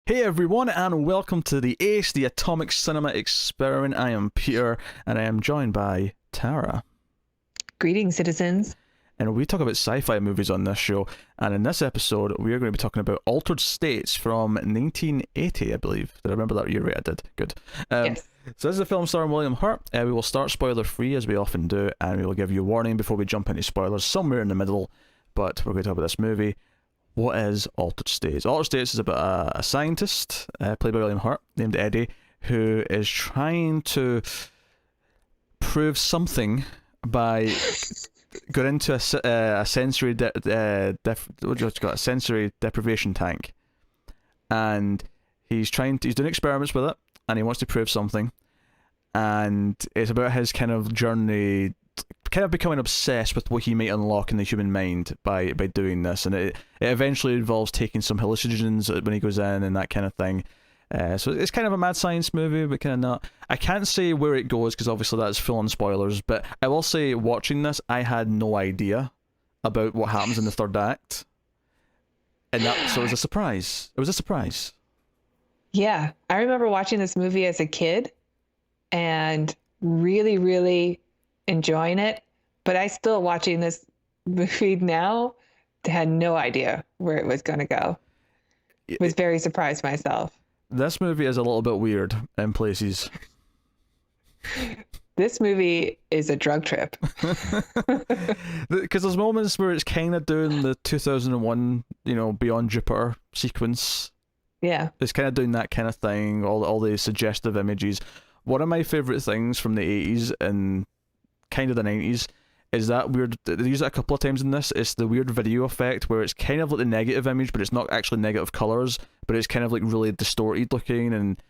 Hey everyone, and welcome to the ACE, the Atomic Cinema Experiment. I am Peter, and I am joined by Tara. Greetings, citizens. And we talk about sci-fi movies on this show, and in this episode, we are going to be talking about Altered States from 1980, I believe. Did I remember that year right? I did. Good. Yes. So this is a film starring William Hurt. We will start spoiler-free, as we often do, and we will give you a warning before we jump into spoilers, somewhere in the middle, but we're going to talk about this movie. What is Altered States? Altered States is about a scientist, played by William Hurt, named Eddie, who is trying to prove something by going into a sensory a sensory deprivation tank, and he's doing experiments with it, and he wants to prove something, and it's about his kind of journey, kind of becoming obsessed with what he might unlock in the human mind by doing this, and it eventually involves taking some hallucinogens when he goes in and that kind of thing. So it's kind of a mad science movie, but kind of not. I can't say where it goes because obviously that's full on spoilers, but I will say watching this, I had no idea about what happens in the third act, and so it was a surprise. It was a surprise. Yeah, I remember watching this movie as a kid and really, really enjoying it. But I still watching this movie now had no idea where it was going to go. Was very surprised myself. This movie is a little bit weird in places. This movie is a drug trip. Because there's moments where it's kind of doing the 2001, Beyond Jupiter sequence. Yeah. It's kind of doing that kind of thing, all the suggestive images. One of my favourite things from the 80s and kind of the 90s is that weird, they use it a couple of times in this, it's the weird video effect where it's kind of like the negative image, but it's not actually negative colours, but it's kind of like really distorted looking. And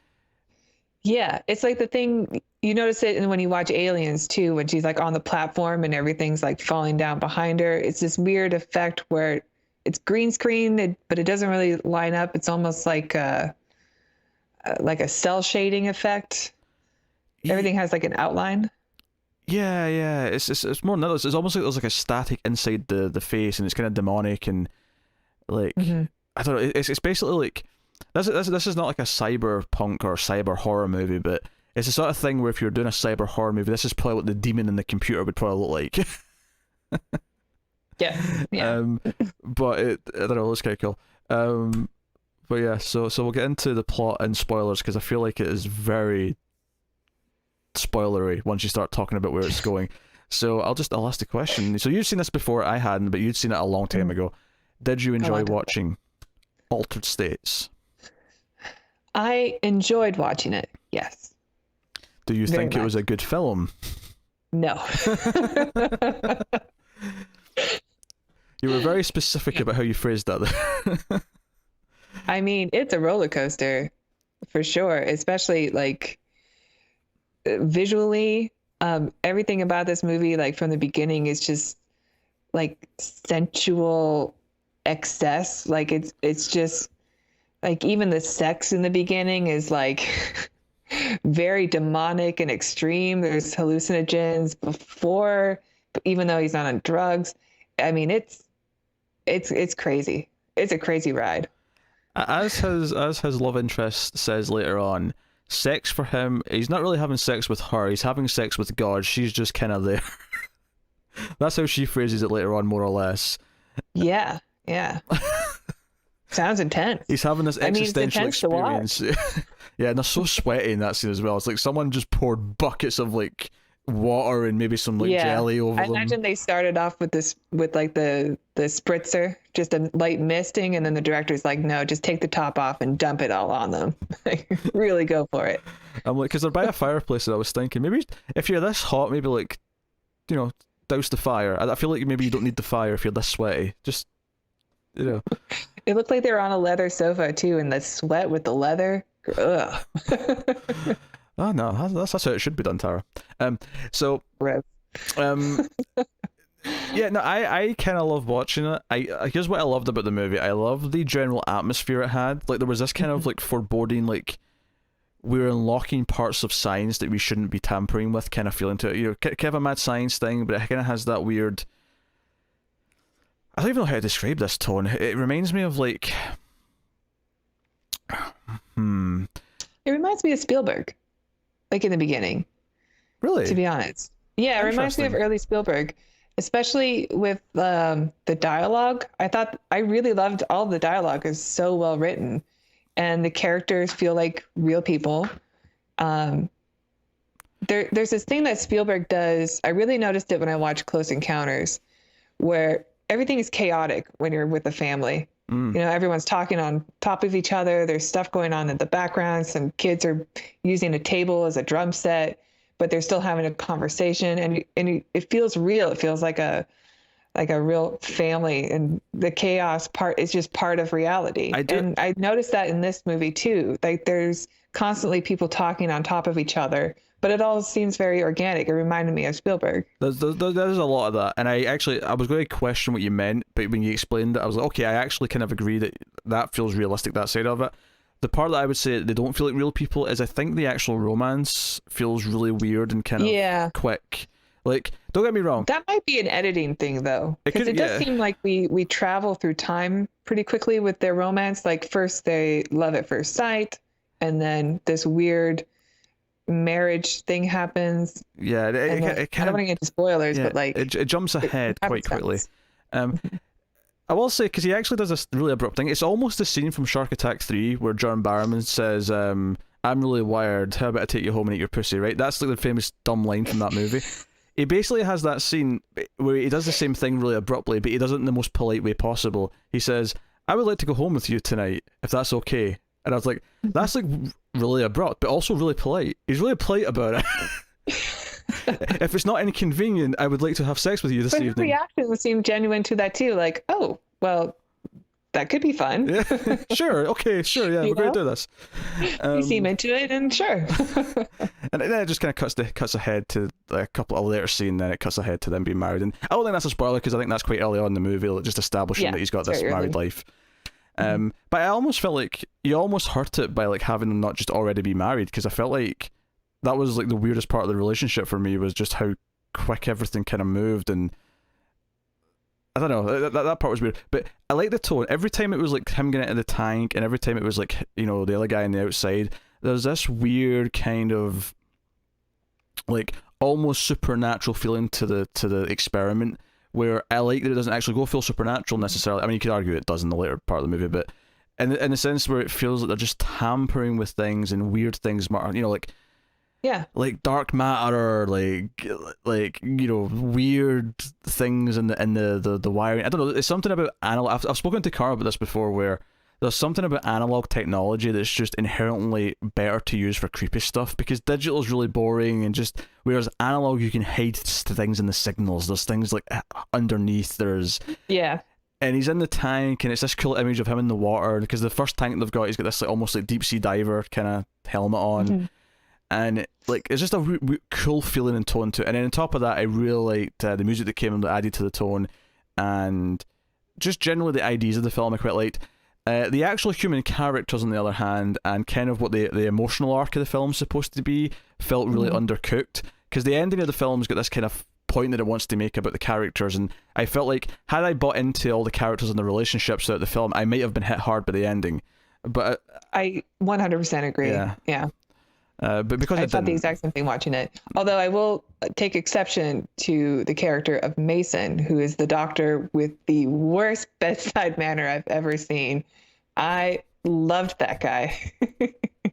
yeah, it's like the thing, you notice it when you watch Aliens too, when she's like on the platform and everything's like falling down behind her. It's this weird effect where it's green screen, but it doesn't really line up. It's almost like a cell shading effect. Everything has like an outline. Yeah. It's more than that. It's almost like there's like a static inside the face, and it's kind of demonic and like I don't know. It's basically like this is not like a cyberpunk or cyber horror movie, but it's the sort of thing where if you're doing a cyber horror movie, this is probably what the demon in the computer would probably look like. Yeah. But I don't know. It looks kind of cool. But yeah. So we'll get into the plot and spoilers because I feel like it is very spoilery once you start talking about where it's going. So I'll ask the question. So you've seen this before, I hadn't, but you'd seen it a long time ago. Did you enjoy watching Altered States? I enjoyed watching it, yes. Do you think it was a good film? No. You were very specific about how you phrased that. I mean, it's a roller coaster for sure, especially like visually. Everything about this movie, like from the beginning, is just like sensual excess. Like it's just like even the sex in the beginning is like very demonic and extreme. There's hallucinogens before, even though he's not on drugs. I mean, it's crazy. It's a crazy ride. As his love interest says later on, sex for him, he's not really having sex with her, he's having sex with God. She's just kind of there. That's how she phrases it later on, more or less. Yeah. Sounds intense. He's having this existential experience. Yeah, and they're so sweaty in that scene as well. It's like someone just poured buckets of like water and maybe some like jelly over them. I imagine they started off with like the spritzer, just a light misting, and then the director's like, no, just take the top off and dump it all on them. Like, really go for it. I'm like, because they're by a fireplace, and I was thinking maybe if you're this hot, maybe like, douse the fire. I feel like maybe you don't need the fire if you're this sweaty. Just, It looked like they were on a leather sofa too, and the sweat with the leather. Ugh. Oh no, that's how it should be done, Tara. So, Rip. yeah, no, I kind of love watching it. Here's what I loved about the movie. I love the general atmosphere it had. Like there was this kind of like foreboding, like we're unlocking parts of science that we shouldn't be tampering with, kind of feeling to it. Kind of a mad science thing, but it kind of has that weird. I don't even know how to describe this tone. It reminds me of like reminds me of Spielberg, like in the beginning, Really? to be honest. Yeah, it reminds me of Interesting. early Spielberg, especially with the dialogue. I really loved all the dialogue is so well written, and the characters feel like real people. Um, there's this thing that Spielberg does. I really noticed it when I watched Close Encounters, where everything is chaotic when you're with a family. Mm. You know, everyone's talking on top of each other. There's stuff going on in the background. Some kids are using a table as a drum set, but they're still having a conversation, and it feels real. It feels like a real family, and the chaos part is just part of reality. I do. And I noticed that in this movie too. Like there's constantly people talking on top of each other, but it all seems very organic. It reminded me of Spielberg. There's a lot of that, and I was going to question what you meant, but when you explained it, I was like, okay, I actually kind of agree that that feels realistic, that side of it. The part that I would say they don't feel like real people is I think the actual romance feels really weird and kind of Yeah. quick. Like, don't get me wrong, That might be an editing thing though, it because could, it does yeah, seem like we travel through time pretty quickly with their romance. Like first they love at first sight, and then this weird marriage thing happens, yeah, and then it I kind don't of, want to get into spoilers, yeah, but like it jumps it ahead quite happens quickly. fast. Um, I will say, because he actually does this really abrupt thing. It's almost the scene from Shark Attack 3 where John Barrowman says, I'm really wired. How about I take you home and eat your pussy, right? That's like the famous dumb line from that movie. He basically has that scene where he does the same thing really abruptly, but he does it in the most polite way possible. He says, I would like to go home with you tonight, if that's okay. And I was like, that's like really abrupt, but also really polite. He's really polite about it. If it's not inconvenient, I would like to have sex with you this But her evening. reaction seemed genuine to that too. Like, oh, well, that could be fun. Yeah, sure, okay, sure, yeah, You we're going know? to do this. You seem into it, and sure. And then it just kind of cuts ahead to like, a couple of later scene, then it cuts ahead to them being married. And I don't think that's a spoiler because I think that's quite early on in the movie, like, just establishing Yeah, that he's got it's this very married early. life. But I almost felt like you almost hurt it by like having them not just already be married, because I felt like that was like the weirdest part of the relationship for me, was just how quick everything kind of moved. And I don't know, that part was weird, but I like the tone. Every time it was like him getting into the tank, and every time it was like, you know, the other guy on the outside, there's this weird kind of like almost supernatural feeling to the experiment, where I like that it doesn't actually go full supernatural necessarily. I mean, you could argue it does in the later part of the movie, but in the sense where it feels like they're just tampering with things and weird things, you know, Yeah. like dark matter, like you know, weird things in the wiring. I don't know. It's something about analog. I've spoken to Cara about this before, where there's something about analog technology that's just inherently better to use for creepy stuff, because digital is really boring, and just whereas analog you can hide things in the signals. There's things like underneath. Yeah. And he's in the tank, and it's this cool image of him in the water, because the first tank they've got, he's got this like almost like deep sea diver kind of helmet on. Mm-hmm. And like it's just a cool feeling and tone to it. And then on top of that, I really liked the music that came in that added to the tone, and just generally the ideas of the film I quite liked. The actual human characters, on the other hand, and kind of what the emotional arc of the film's supposed to be, felt really undercooked, because the ending of the film's got this kind of point that it wants to make about the characters, and I felt like had I bought into all the characters and the relationships throughout the film, I might have been hit hard by the ending. But I 100% agree. Yeah. Yeah. But because I it thought the didn't, exact same thing watching it. Although I will take exception to the character of Mason, who is the doctor with the worst bedside manner I've ever seen. I loved that guy.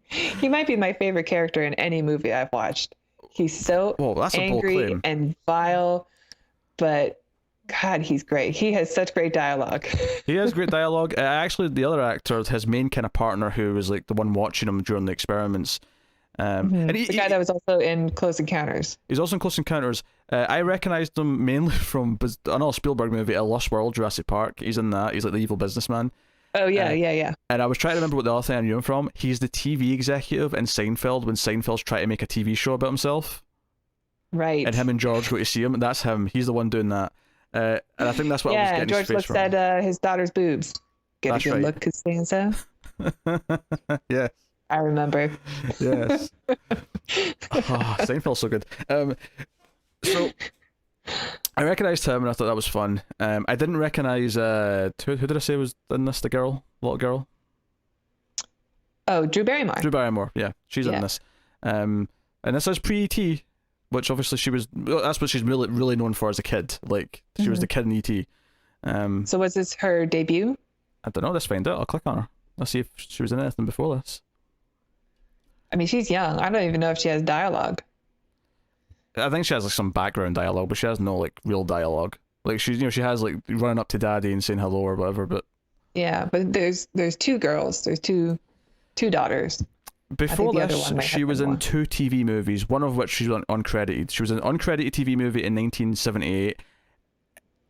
He might be my favorite character in any movie I've watched. He's so whoa, that's a bold angry claim. and vile, but God, he's great. He has such great dialogue. He has great dialogue. Actually, the other actor, his main kind of partner, who was like the one watching him during the experiments, and The guy that was also in Close Encounters. he's also in Close Encounters. I recognised him mainly from another Spielberg movie, A Lost World, Jurassic Park. He's in that. He's like the evil businessman. Oh yeah, yeah. And I was trying to remember what the other thing I knew him from. He's the TV executive in Seinfeld when Seinfeld's trying to make a TV show about himself. Right. And him and George go to see him. That's him. He's the one doing that. And I think that's what I was Yeah, getting George his face looks from. at his daughter's boobs. Get That's a good right. look, Costanza. Yeah. I remember. Yes. Seinfeld's so good. So I recognised him and I thought that was fun. I didn't recognise who did I say was in this? The girl, little girl. Oh, Drew Barrymore. Drew Barrymore, yeah, she's in Yeah. this. And this is pre-ET, which obviously that's what she's really known for as a kid. Like, she was the kid in ET. So was this her debut? I don't know, let's find out. I'll click on her. Let's see if she was in anything before this. I mean, she's young. I don't even know if she has dialogue. I think she has like some background dialogue, but she has no like real dialogue. Like, she's, she has like running up to daddy and saying hello or whatever, but Yeah, but there's two girls. There's two daughters. before the other this, one might she have was been in more. 2 TV movies, one of which she's uncredited. She was in an uncredited TV movie in 1978.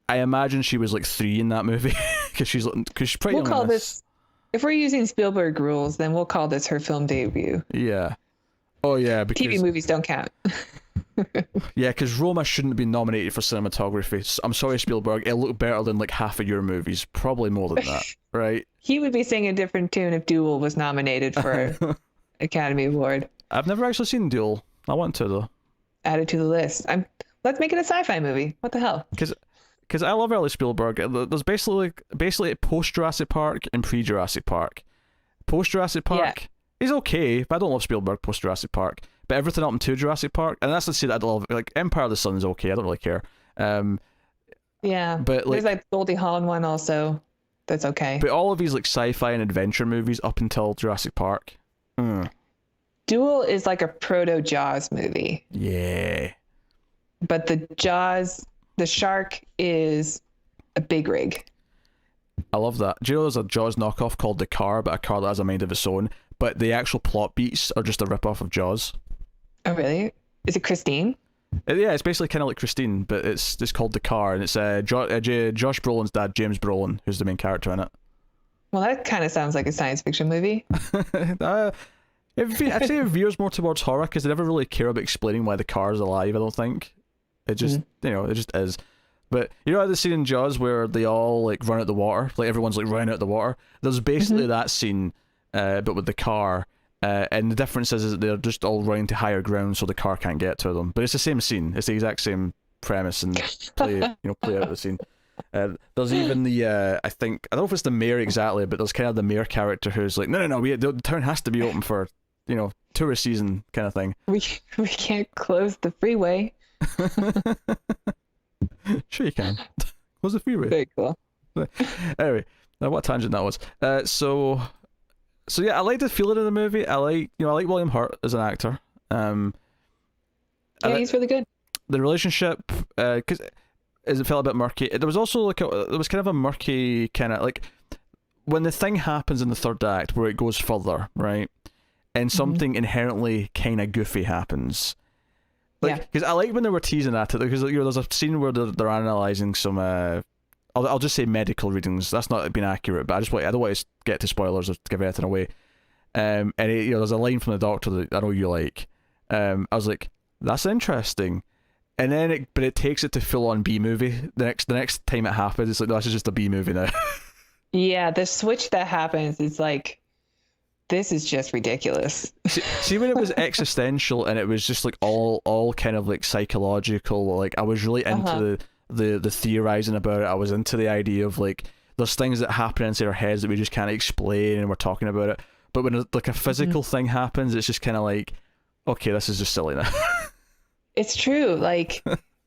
I imagine she was like 3 in that movie because she's pretty We'll young call in this, if we're using Spielberg rules, then we'll call this her film debut. Yeah. Oh yeah, TV because movies don't count. Roma shouldn't have been nominated for cinematography. I'm sorry, Spielberg. It looked better than like half of your movies, probably more than that, right? He would be singing a different tune if Duel was nominated for Academy Award. I've never actually seen Duel. I want to though. Add it to the list. Let's make it a sci-fi movie. What the hell? Because I love early Spielberg. There's basically post Jurassic Park and pre Jurassic Park. Post Jurassic Park is okay, but I don't love Spielberg post Jurassic Park. But everything up until Jurassic Park, and that's the scene I love. Like Empire of the Sun is okay. I don't really care. Yeah, but there's like Goldie Hawn one also. That's okay. But all of these like sci-fi and adventure movies up until Jurassic Park. Duel is like a proto Jaws movie. Yeah. But the shark is a big rig. I love that. Do you know there's a Jaws knockoff called The Car, but a car that has a mind of its own, but the actual plot beats are just a rip-off of Jaws. Oh, really? Is it Christine? Yeah, it's basically kind of like Christine, but it's called The Car, and it's Josh Brolin's dad, James Brolin, who's the main character in it. Well, that kind of sounds like a science fiction movie. I'd say it veers more towards horror, because they never really care about explaining why the car is alive, I don't think. It just, it just is. But you know the scene in Jaws where they all like run out the water, like everyone's like running out the water? There's basically that scene, but with the car. And the difference is that they're just all running to higher ground, so the car can't get to them. But it's the same scene. It's the exact same premise, and play out the scene. There's even the I don't know if it's the mayor exactly, but there's kind of the mayor character who's like, no, the town has to be open for tourist season kind of thing. We can't close the freeway. Sure you can. What's the freeway? Very cool. Anyway, what a tangent that was. So yeah, I like the feeling of the movie. I like William Hurt as an actor. Yeah, he's really good. The relationship, because it felt a bit murky. There was also there was kind of a murky kind of like when the thing happens in the third act where it goes further, right? And something inherently kind of goofy happens. Like, because I like when they were teasing at it, because there's a scene where they're analysing some I'll just say medical readings. That's not being accurate, but I don't want to get to spoilers or give anything away. And there's a line from the doctor that I know you like. I was like, that's interesting. And then it takes it to full on B movie. The next time it happens, it's like, no, this is just a B movie now. Yeah, the switch that happens is like, this is just ridiculous. see when it was existential and it was just like all kind of like psychological. Like I was really into the theorizing about it. I was into the idea of like there's things that happen inside our heads that we just can't explain, and we're talking about it. But when like a physical thing happens, it's just kind of like, okay, this is just silly now. It's true. Like,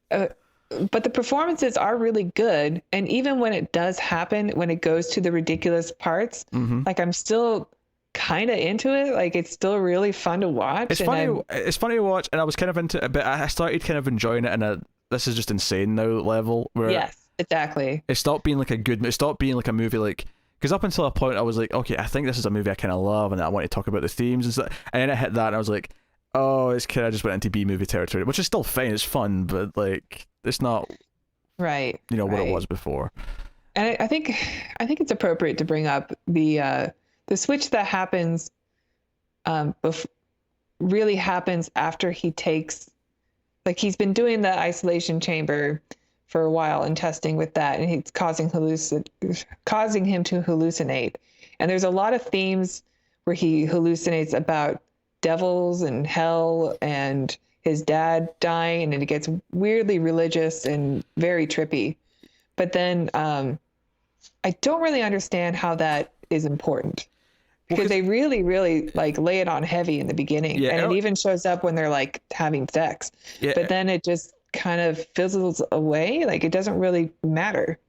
but the performances are really good, and even when it does happen, when it goes to the ridiculous parts, like I'm still kind of into it. Like it's still really fun to watch. It's funny. It's funny to watch, and I was kind of into it, but I started kind of enjoying it in a this is just insane now level where yes, exactly. It stopped being like it stopped being like a movie like, because up until a point I was like, okay, I think this is a movie I kind of love and I want to talk about the themes and stuff, and then I hit that and I was like, oh, it's kind of just went into B movie territory, which is still fine, it's fun, but like it's not right, what it was before. And I think it's appropriate to bring up the switch that happens really happens after he takes, like he's been doing the isolation chamber for a while and testing with that, and it's causing him to hallucinate. And there's a lot of themes where he hallucinates about devils and hell and his dad dying, and it gets weirdly religious and very trippy. But then I don't really understand how that is important. because they really, really like lay it on heavy in the beginning, Yeah, and it even shows up when they're like having sex. yeah. But then it just kind of fizzles away. Like it doesn't really matter.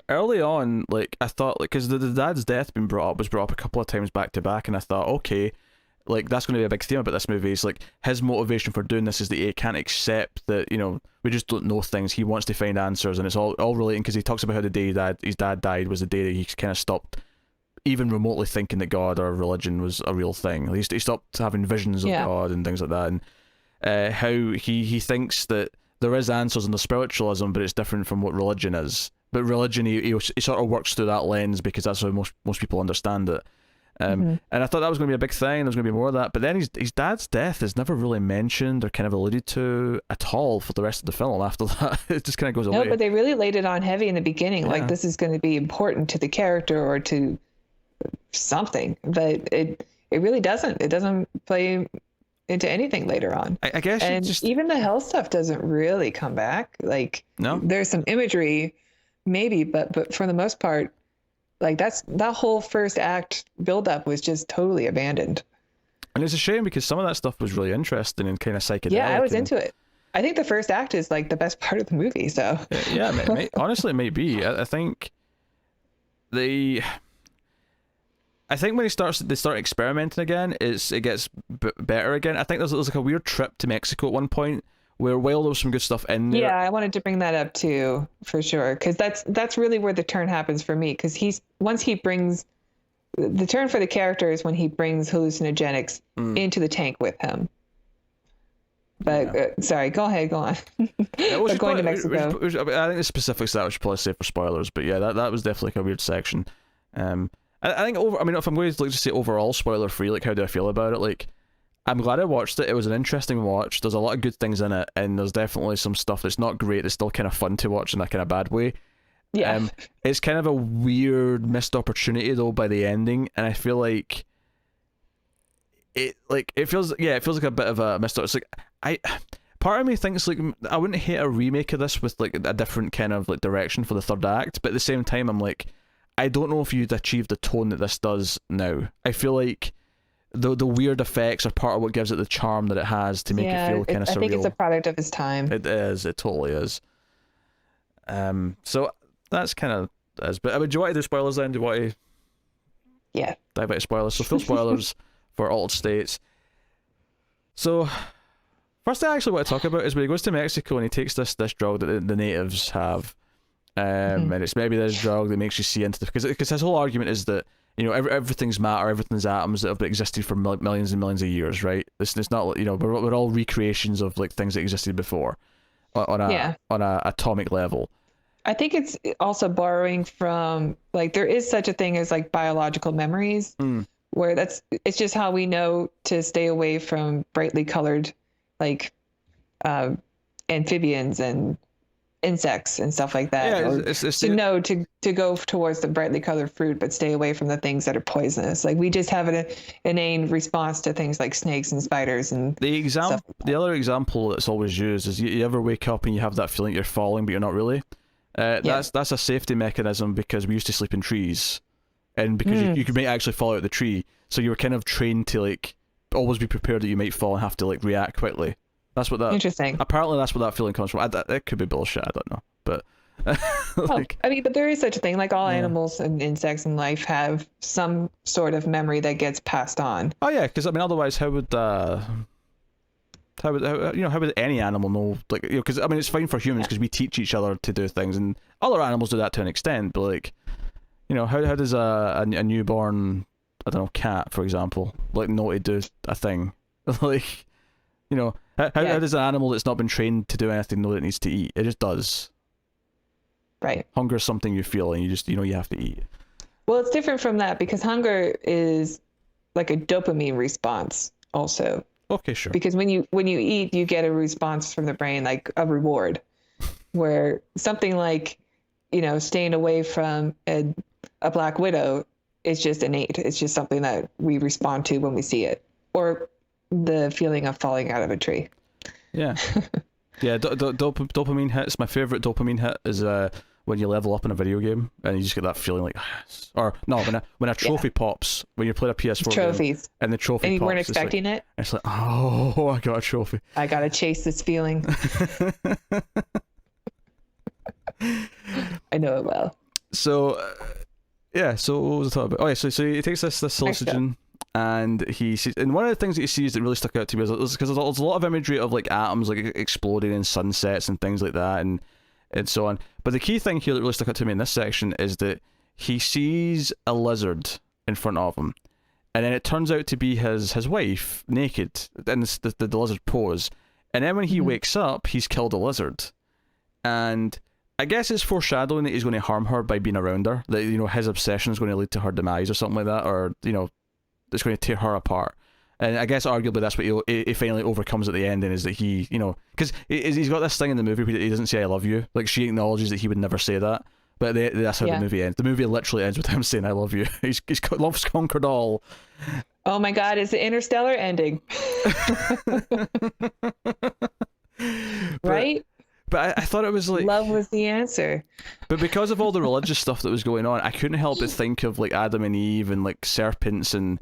Early on, like I thought, like because the dad's death was brought up a couple of times back to back, and I thought, okay, like that's going to be a big theme about this movie. Is like his motivation for doing this is that he can't accept that we just don't know things. He wants to find answers, and it's all relating because he talks about how the day his dad died was the day that he kind of stopped even remotely thinking that God or religion was a real thing. At least he stopped having visions of God and things like that, and how he thinks that there is answers in the spiritualism, but it's different from what religion is. But religion, he sort of works through that lens because that's how most people understand it. And I thought that was going to be a big thing. There's going to be more of that. But then his dad's death is never really mentioned or kind of alluded to at all for the rest of the film. After that, it just kind of goes away. No, but they really laid it on heavy in the beginning. Like this is going to be important to the character or to something. But it really doesn't. It doesn't play into anything later on. I guess. And even the hell stuff doesn't really come back. Like there's some imagery, maybe, but for the most part, like that whole first act buildup was just totally abandoned. And it's a shame because some of that stuff was really interesting and kind of psychedelic. Yeah, I was into it. I think the first act is like the best part of the movie. So yeah, honestly, it may be. I think when they start experimenting again, it gets better again. I think there's like a weird trip to Mexico at one point where while there was some good stuff in there. Yeah, I wanted to bring that up too, for sure, because that's really where the turn happens for me. Because the turn for the character is when he brings hallucinogenics into the tank with him. But sorry, go ahead, go on. But going to Mexico. I think the specifics of that we should probably say for spoilers, but yeah, that was definitely like a weird section. I think if I'm going to just say overall spoiler free, like how do I feel about it? Like, I'm glad I watched it. It was an interesting watch. There's a lot of good things in it, and there's definitely some stuff that's not great. That's still kind of fun to watch in a kind of bad way. Yeah. It's kind of a weird missed opportunity though by the ending, and I feel like it feels like a bit of a missed. It's like part of me thinks like I wouldn't hate a remake of this with like a different kind of like direction for the third act, but at the same time I'm like, I don't know if you'd achieve the tone that this does now. I feel like the weird effects are part of what gives it the charm that it has to make it feel kind of surreal. I think it's a product of its time. It is. It totally is. So that's kind of is. But do you want to do spoilers then? Do you want to? Yeah. Dive into spoilers. So full spoilers for Altered States. So first thing I actually want to talk about is when he goes to Mexico and he takes this drug that the natives have. And it's maybe this drug that makes you see into the because his whole argument is that everything's matter, everything's atoms that have existed for millions and millions of years, right? It's not we're all recreations of like things that existed before on a atomic level. I think it's also borrowing from like there is such a thing as like biological memories where it's just how we know to stay away from brightly colored like amphibians and insects and stuff like that. Yeah, it's to know to go towards the brightly colored fruit, but stay away from the things that are poisonous. Like we just have an inane response to things like snakes and spiders and the other example that's always used is you ever wake up and you have that feeling you're falling but you're not really. That's a safety mechanism because we used to sleep in trees, and because you might actually fall out of the tree, so you were kind of trained to like always be prepared that you might fall and have to like react quickly. That's what that. Interesting. Apparently, that's what that feeling comes from. It could be bullshit. I don't know, but but there is such a thing. Like all animals and insects in life have some sort of memory that gets passed on. Oh yeah, because otherwise, how would any animal know? Like because it's fine for humans because we teach each other to do things, and other animals do that to an extent. But like, how does a newborn, I don't know, cat, for example, like know to do a thing? Like, how does an animal that's not been trained to do anything know that it needs to eat? It just does. Right. Hunger is something you feel, and you just you have to eat. Well, it's different from that because hunger is like a dopamine response also. Okay, sure. Because when you eat, you get a response from the brain, like a reward, where something like, staying away from a black widow is just innate. It's just something that we respond to when we see it, or the feeling of falling out of a tree. Yeah. Yeah, dopamine hits. My favorite dopamine hit is when you level up in a video game, and you just get that feeling like, yes. Or no, when a trophy pops when you play a PS4 Trophies. game, and the trophy And you pops, weren't expecting it. It's like, oh, I got a trophy. I gotta chase this feeling. I know it well. So, yeah. So what was I talking about? Oh yeah. So he takes this hallucinogen, and he sees. And one of the things that he sees that really stuck out to me is because there's a lot of imagery of like atoms like exploding in sunsets and things like that, and so on. But the key thing here that really stuck out to me in this section is that he sees a lizard in front of him, and then it turns out to be his wife naked in the lizard pose. And then when he wakes up, he's killed a lizard, and I guess it's foreshadowing that he's going to harm her by being around her. That, you know, his obsession is going to lead to her demise or something like that, or, you know, it's going to tear her apart. And I guess arguably that's what he finally overcomes at the ending, is that he, you know, because he's got this thing in the movie where he doesn't say "I love you." Like, she acknowledges that he would never say that, but that's how the movie ends. The movie literally ends with him saying "I love you." He's love's conquered all. Oh my God! It's the Interstellar ending, right? But I thought it was like love was the answer. But because of all the religious stuff that was going on, I couldn't help but think of like Adam and Eve and like serpents, and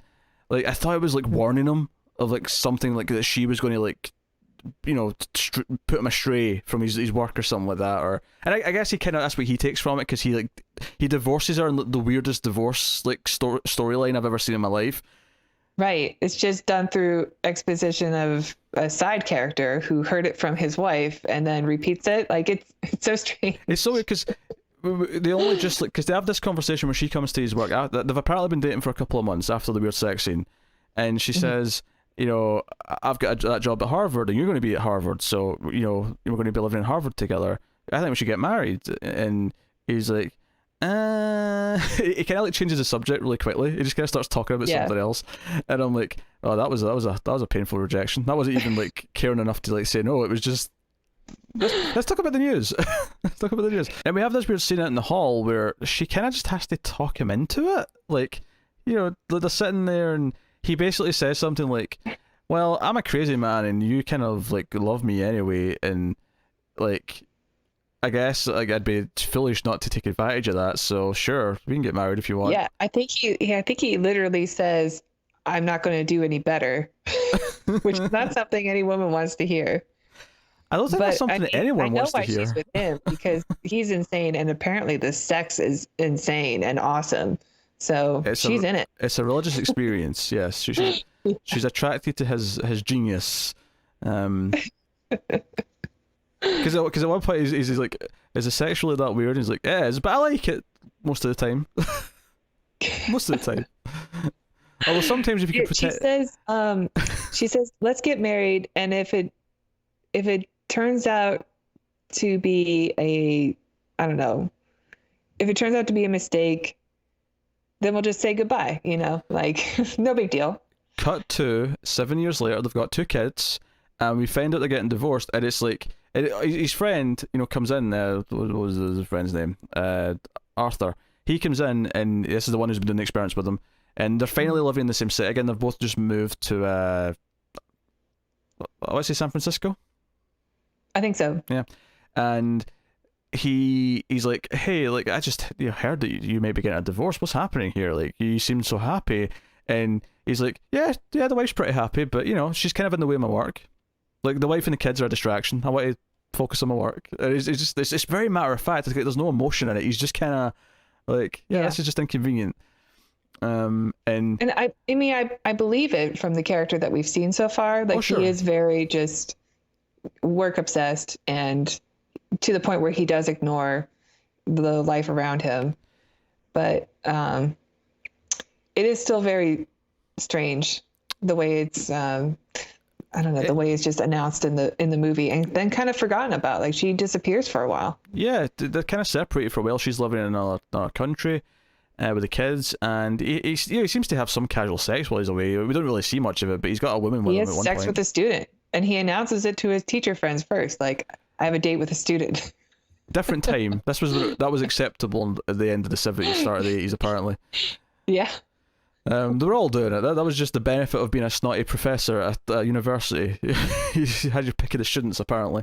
like I thought it was like warning him of like something like that she was going to like, you know, put him astray from his work or something like that. Or and I guess he kind of, that's what he takes from it, because he divorces her in the weirdest divorce like storyline I've ever seen in my life. Right. It's just done through exposition of a side character who heard it from his wife and then repeats it. Like, it's so strange. It's so weird because they only just like, because they have this conversation where she comes to his work. They've apparently been dating for a couple of months after the weird sex scene, and she says, you know, I've got that job at Harvard and you're going to be at Harvard, so, you know, we're going to be living in Harvard together. I think we should get married. And he's like, he kind of like changes the subject really quickly. He just kind of starts talking about something else, and I'm like, oh, that was a painful rejection. That wasn't even like caring enough to like say no. It was just let's talk about the news. Let's talk about the news. And we have this weird scene out in the hall where she kind of just has to talk him into it. Like, you know, they're sitting there and he basically says something like, well, I'm a crazy man and you kind of like love me anyway, and like, I guess like I'd be foolish not to take advantage of that. So sure, we can get married if you want. Yeah, I think he literally says, "I'm not going to do any better," which is not something any woman wants to hear. I don't think that's something that anyone wants to hear. I know why she's with him, because he's insane, and apparently the sex is insane and awesome. So she's in it. It's a religious experience. Yes, she's attracted to his genius. Because at one point he's like, is it sexually that weird? And he's like, yeah, it is, but I like it most of the time. Most of the time. Although sometimes if you can protect... She says, let's get married, and if it turns out to be if it turns out to be a mistake, then we'll just say goodbye, you know, like, no big deal. Cut to 7 years later, they've got 2 kids, and we find out they're getting divorced, and it's like, his friend, you know, comes in. What was his friend's name? Arthur. He comes in, and this is the one who's been doing the experiments with him. And they're finally living in the same city again. They've both just moved to, I want to say San Francisco. I think so. Yeah, and he's like, hey, like I just heard that you may be getting a divorce. What's happening here? Like, you seem so happy. And he's like, yeah, the wife's pretty happy, but you know, she's kind of in the way of my work. Like, the wife and the kids are a distraction. I want to focus on my work. It's very matter of fact. There's no emotion in it. He's just kind of like, this is just inconvenient. And I mean, I believe it from the character that we've seen so far. Like, he is very just work obsessed, and to the point where he does ignore the life around him. But it is still very strange the way it's I don't know, the way it's just announced in the movie and then kind of forgotten about. Like, she disappears for a while. Yeah, they're kind of separated for a while. She's living in another country with the kids, and he seems to have some casual sex while he's away. We don't really see much of it, but he's got a woman with him at one point. He has sex with a student, and he announces it to his teacher friends first, like, I have a date with a student. Different time. That was acceptable at the end of the 70s, start of the 80s, apparently. Yeah. They were all doing it. That was just the benefit of being a snotty professor at a university. You had your pick of the students, apparently.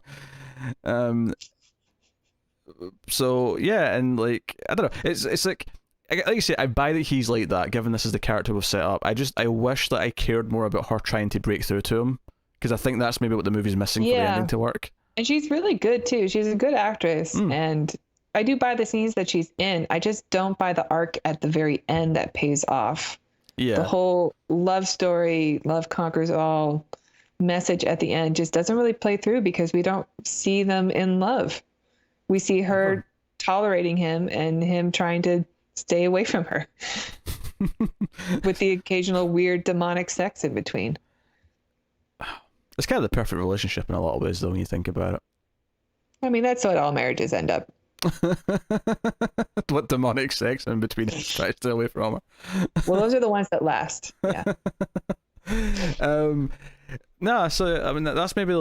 But So yeah, and like I don't know, it's like you say, I buy that he's like that. Given this is the character we've set up, I wish that I cared more about her trying to break through to him, because I think that's maybe what the movie's missing for the ending Yeah. to work. And she's really good too. She's a good actress. Mm, And I do buy the scenes that she's in. I just don't buy the arc at the very end that pays off. The yeah. whole love story, love conquers all message at the end just doesn't really play through because we don't see them in love. We see Never. her tolerating him and him trying to stay away from her with the occasional weird demonic sex in between. It's kind of the perfect relationship in a lot of ways, though, when you think about I mean, that's what all marriages end up. it. What demonic sex in between us tries to stay away from her. Well, those are the ones that last. Yeah. um, nah, so I mean that's maybe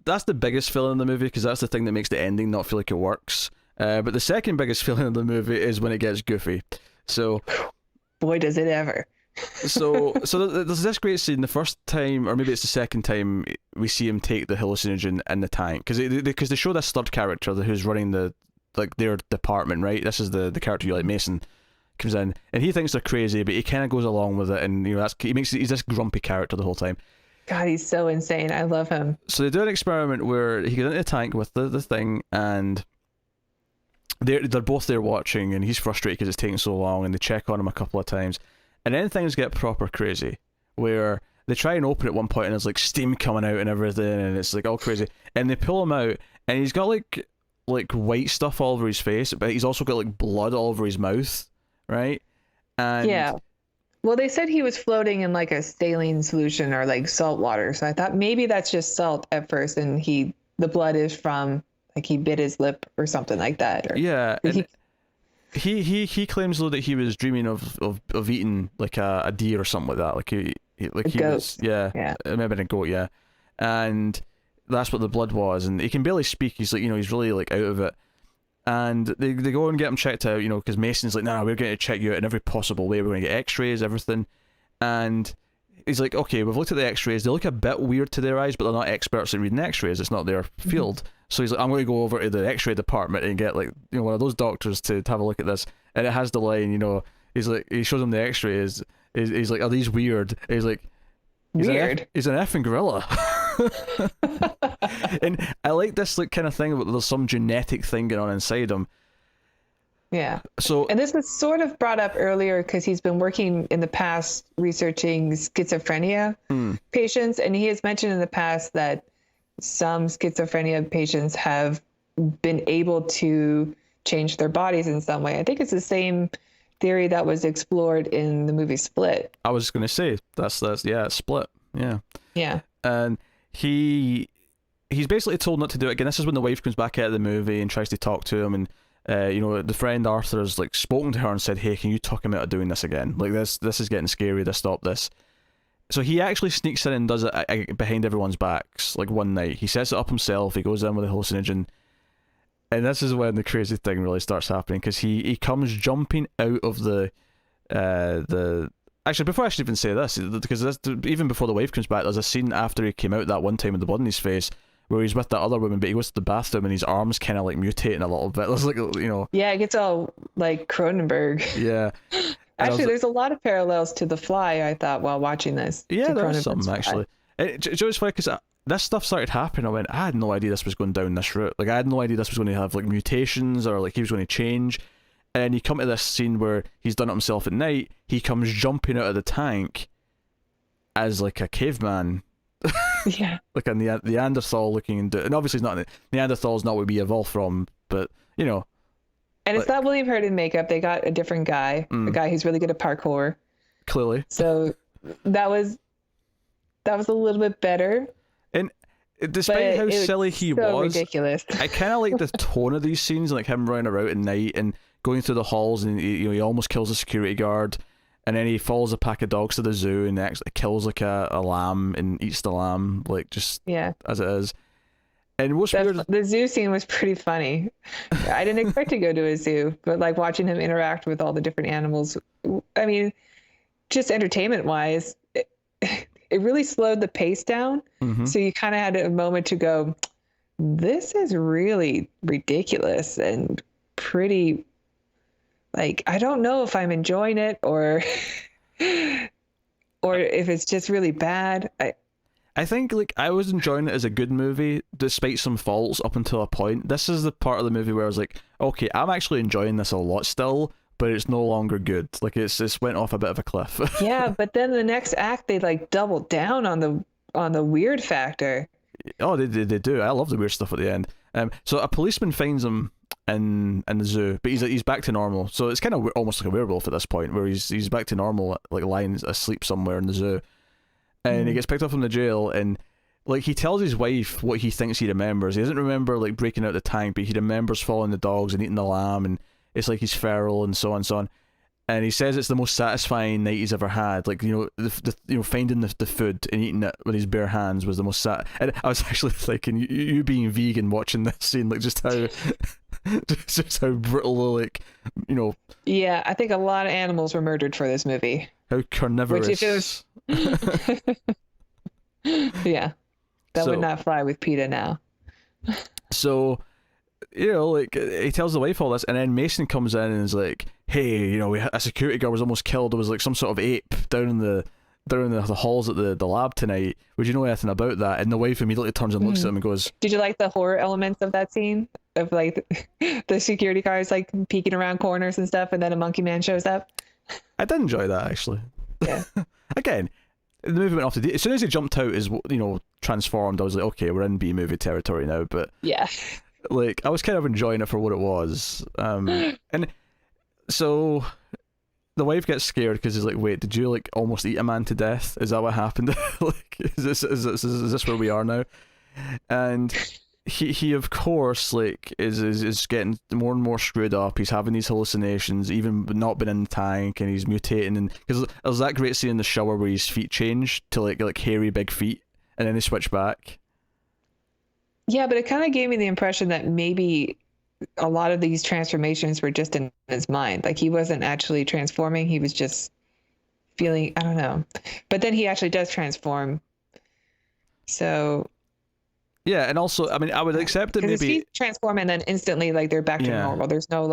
that's the biggest feeling in the movie, because that's the thing that makes the ending not feel like it works. But the second biggest feeling in the movie is when it gets goofy. So Boy, does it ever. there's this great scene the first time, or maybe it's the second time we see him take the hallucinogen in the tank, because they show this third character who's running their department, right? This is the character you like, Mason, comes in and he thinks they're crazy, but he kind of goes along with it, and he's this grumpy character the whole time. God, he's so insane. I love him. So they do an experiment where he gets into the tank with the thing, and they're both there watching, and he's frustrated because it's taking so long, and they check on him a couple of times, and then things get proper crazy, where they try and open at one point, and there's like steam coming out and everything, and it's like all crazy, and they pull him out, and he's got like white stuff all over his face, but he's also got like blood all over his mouth, right? And Yeah. Well, they said he was floating in like a saline solution or like salt water. So I thought maybe that's just salt at first, and the blood is from like he bit his lip or something like that. Or yeah, he, and he claims though that he was dreaming of eating like a deer or something like that. Like he goat. was, yeah, Yeah. it may have been a goat, yeah, and that's what the blood was, and he can barely speak. He's like, he's really like out of it, and they go and get him checked out, because Mason's like, nah, we're going to check you out in every possible way. We're going to get X-rays, everything, and he's like, okay, we've looked at the X-rays. They look a bit weird to their eyes, but they're not experts at reading X-rays. It's not their field. So he's like, I'm going to go over to the X-ray department and get like one of those doctors to have a look at this. And it has the line, he's like, he shows him the X-rays. He's like, are these weird? And he's like, Weird. He's an effing gorilla. And I like this like kind of thing, but there's some genetic thing going on inside him. Yeah. So And this was sort of brought up earlier because he's been working in the past researching schizophrenia patients. And he has mentioned in the past that some schizophrenia patients have been able to change their bodies in some way. I think it's the same theory that was explored in the movie Split. I was going to say that's yeah, it's Split, yeah. Yeah. And he's basically told not to do it again. This is when the wife comes back out of the movie and tries to talk to him, and the friend Arthur has like spoken to her and said, hey, can you talk him out of doing this again? Like this is getting scary, to stop this. So he actually sneaks in and does it behind everyone's backs, like one night. He sets it up himself, he goes in with a hallucinogen, and this is when the crazy thing really starts happening, because he comes jumping out of the actually, before I should even say this, because even before the wife comes back, there's a scene after he came out that one time with the blood in his face, where he's with that other woman, but he goes to the bathroom and his arms kind of like mutating a little bit. There's like, Yeah, it gets all like Cronenberg. Yeah. Actually, there's a lot of parallels to The Fly, I thought, while watching this. Yeah, there's Cronenberg's some, Fly. actually. It's funny, because this stuff started happening, I went, I had no idea this was going down this route. Like, I had no idea this was going to have, like, mutations, or, like, he was going to change. And you come to this scene where he's done it himself at night, he comes jumping out of the tank as, like, a caveman. Yeah. Like a Neanderthal looking, and obviously it's not, Neanderthal's not what we evolved from, but, And it's not William Hurt in makeup. They got a different guy, a guy who's really good at parkour. Clearly. So that was a little bit better. And despite how silly he was, ridiculous. I kind of like the tone of these scenes, like him running around at night and going through the halls, and he almost kills a security guard, and then he follows a pack of dogs to the zoo and actually kills like a lamb and eats the lamb, like just as it is. And what's weird, the zoo scene was pretty funny. I didn't expect to go to a zoo, but like watching him interact with all the different animals, I mean, just entertainment wise, it really slowed the pace down. So you kind of had a moment to go, this is really ridiculous and pretty, like, I don't know if I'm enjoying it or if it's just really bad. I think like I was enjoying it as a good movie, despite some faults up until a point. This is the part of the movie where I was like, okay, I'm actually enjoying this a lot still, but it's no longer good. Like it's went off a bit of a cliff. Yeah, but then the next act they like double down on the weird factor. Oh, they do. I love the weird stuff at the end. So a policeman finds him in the zoo, but he's back to normal. So it's kind of almost like a werewolf at this point, where he's back to normal, like lying asleep somewhere in the zoo, and he gets picked up from the jail, and like he tells his wife what he thinks he remembers. He doesn't remember like breaking out the tank, but he remembers following the dogs and eating the lamb, and it's like he's feral and so on and so on. And he says it's the most satisfying night he's ever had. Like, you know, the finding the food and eating it with his bare hands was the most And I was actually thinking, you being vegan watching this scene, like just how just how brutal, like, you know. Yeah, I think a lot of animals were murdered for this movie. How carnivorous. Which if it was, yeah, that would not fly with PETA now. So, you know, like he tells the wife all this, and then Mason comes in and is like, "Hey, you know, a security guard was almost killed. There was like some sort of ape down in the halls at the lab tonight. Would you know anything about that?" And the wife immediately turns and looks at him and goes, "Did you like the horror elements of that scene of like the security guards like peeking around corners and stuff, and then a monkey man shows up?" I did enjoy that actually. Yeah. Again, the movie went off as soon as he jumped out, is, you know, transformed. I was like, okay, we're in B movie territory now. But yeah. Like, I was kind of enjoying it for what it was. And so the wife gets scared because he's like, wait, did you like almost eat a man to death? Is that what happened? Like, is this where we are now? And he of course like is getting more and more screwed up. He's having these hallucinations, even not been in the tank, and he's mutating. And because there's that great scene in the shower where his feet change to like hairy big feet, and then they switch back. Yeah, but it kind of gave me the impression that maybe a lot of these transformations were just in his mind. Like he wasn't actually transforming. He was just feeling, I don't know. But then he actually does transform. So. Yeah, and also, I mean, I would accept that maybe. Because he's transform and then instantly, like, they're back to normal. There's no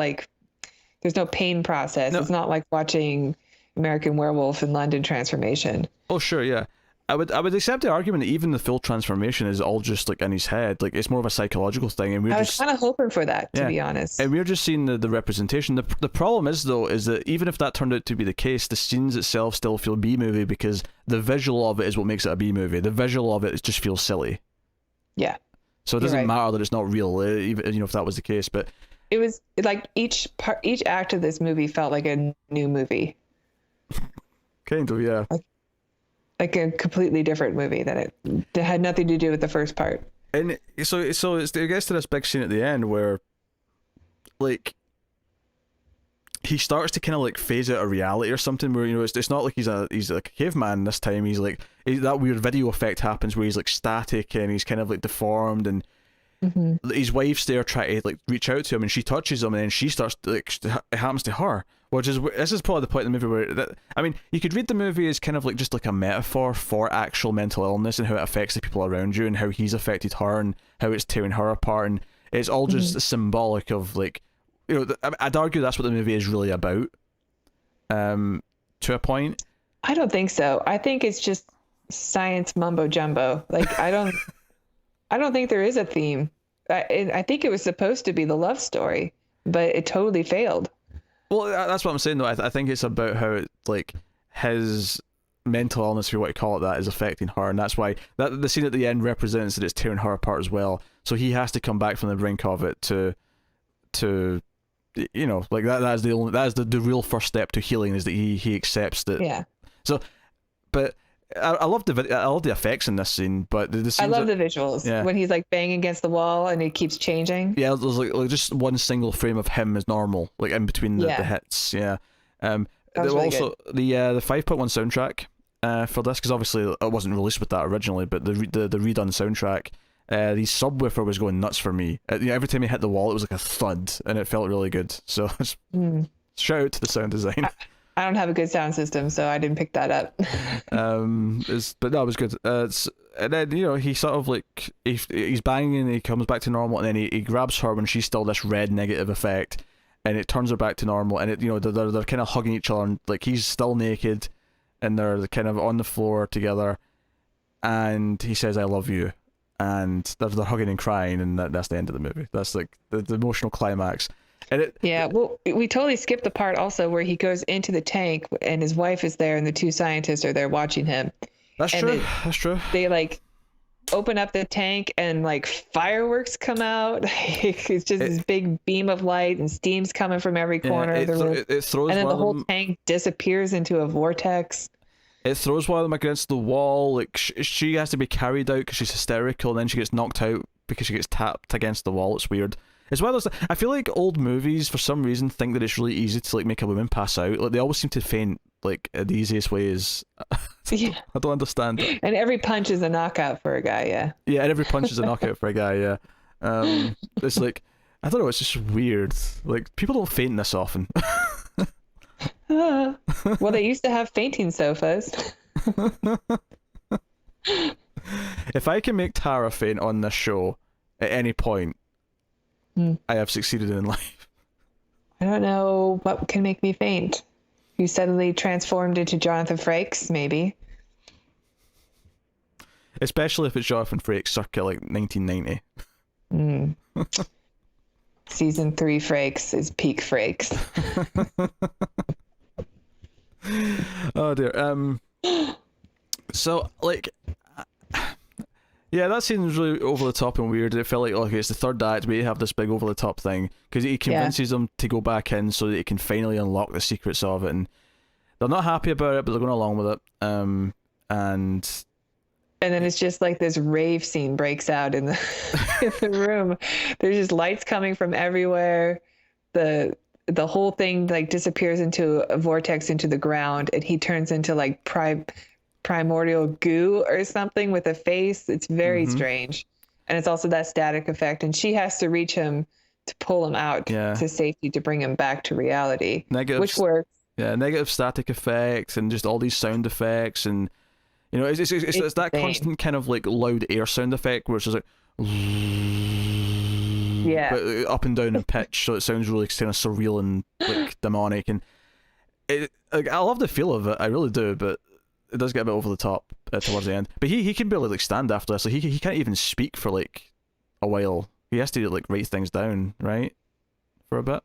pain process. No. It's not like watching American Werewolf in London transformation. Oh, sure, yeah. I would accept the argument that even the full transformation is all just like in his head. Like it's more of a psychological thing, and I was kind of hoping for that, to be honest. And we're just seeing the representation. The problem is though is that even if that turned out to be the case, the scenes itself still feel B movie because the visual of it is what makes it a B movie. The visual of it just feels silly. Yeah. So it doesn't matter that it's not real, even, you know, if that was the case. But it was like each act of this movie felt like a new movie. Kind of, yeah. Like a completely different movie that had nothing to do with the first part. And so it gets to this big scene at the end where, like, he starts to kind of like phase out a reality or something where, you know, it's not like he's like a caveman this time. He's like that weird video effect happens where he's like static and he's kind of like deformed, and his wife's there trying to like reach out to him, and she touches him, and then she starts to, like, it happens to her. This is probably the point in the movie where I mean, you could read the movie as kind of like just like a metaphor for actual mental illness and how it affects the people around you and how he's affected her and how it's tearing her apart, and it's all just symbolic of, like, you know, I'd argue that's what the movie is really about. To a point. I don't think so. I think it's just science mumbo jumbo. Like I don't think there is a theme. I think it was supposed to be the love story, but it totally failed. Well, that's what I'm saying though. I think it's about how it, like, his mental illness, if you want to call it that, is affecting her, and that's why the scene at the end represents that it's tearing her apart as well. So he has to come back from the brink of it to you know, like that is the real first step to healing, is that he accepts that. Yeah. So, but I love the effects in this scene, but the I love the visuals when he's like banging against the wall and it keeps changing. Yeah, there's like just one single frame of him is normal, like in between the hits. Yeah. Also the 5.1 soundtrack for this, because obviously it wasn't released with that originally, but the redone soundtrack. The subwoofer was going nuts for me. Every time he hit the wall, it was like a thud, and it felt really good. So shout out to the sound design. I don't have a good sound system, so I didn't pick that up. But that was good. And then he sort of like he's banging and he comes back to normal, and then he grabs her when she's still this red negative effect, and it turns her back to normal, and they're kind of hugging each other, and like he's still naked, and they're kind of on the floor together, and he says I love you, and they're hugging and crying, and that's the end of the movie. That's like the emotional climax. And yeah, well, we totally skipped the part also where he goes into the tank and his wife is there and the two scientists are there watching him. That's and true. That's true. They like open up the tank and like fireworks come out. It's just this big beam of light and steam's coming from every corner of the room. It throws and then the whole tank disappears into a vortex. It throws one of them against the wall. Like she has to be carried out because she's hysterical, and then she gets knocked out because she gets tapped against the wall. It's weird. It's one of those. I feel like old movies, for some reason, think that it's really easy to like make a woman pass out. Like they always seem to faint. Like the easiest way is. Yeah. I don't understand it. And every punch is a knockout for a guy. Yeah. Yeah, and every punch is a knockout for a guy. Yeah. It's like I don't know. It's just weird. Like people don't faint this often. Well, they used to have fainting sofas. If I can make Tara faint on this show at any point, I have succeeded in life. I don't know what can make me faint. You suddenly transformed into Jonathan Frakes, maybe. Especially if it's Jonathan Frakes circa like 1990. Season 3 Frakes is peak Frakes. Oh dear. So like, yeah, that seems really over the top and weird. It felt like, okay, it's the third act, but you have this big over the top thing because he convinces them to go back in so that he can finally unlock the secrets of it, and they're not happy about it, but they're going along with it. And then it's just like this rave scene breaks out in the room. There's just lights coming from everywhere. The whole thing like disappears into a vortex into the ground, and he turns into like primordial goo or something with a face. It's very strange. And it's also that static effect, and she has to reach him to pull him out to safety to bring him back to reality, which works. Yeah, negative static effects and just all these sound effects, and it's that constant kind of like loud air sound effect where it's just like but up and down in pitch, so it sounds really kind of surreal and like demonic, and like I love the feel of it, I really do, but it does get a bit over the top towards the end. But he can barely like stand after this. Like he can't even speak for like a while. He has to like write things down, right, for a bit.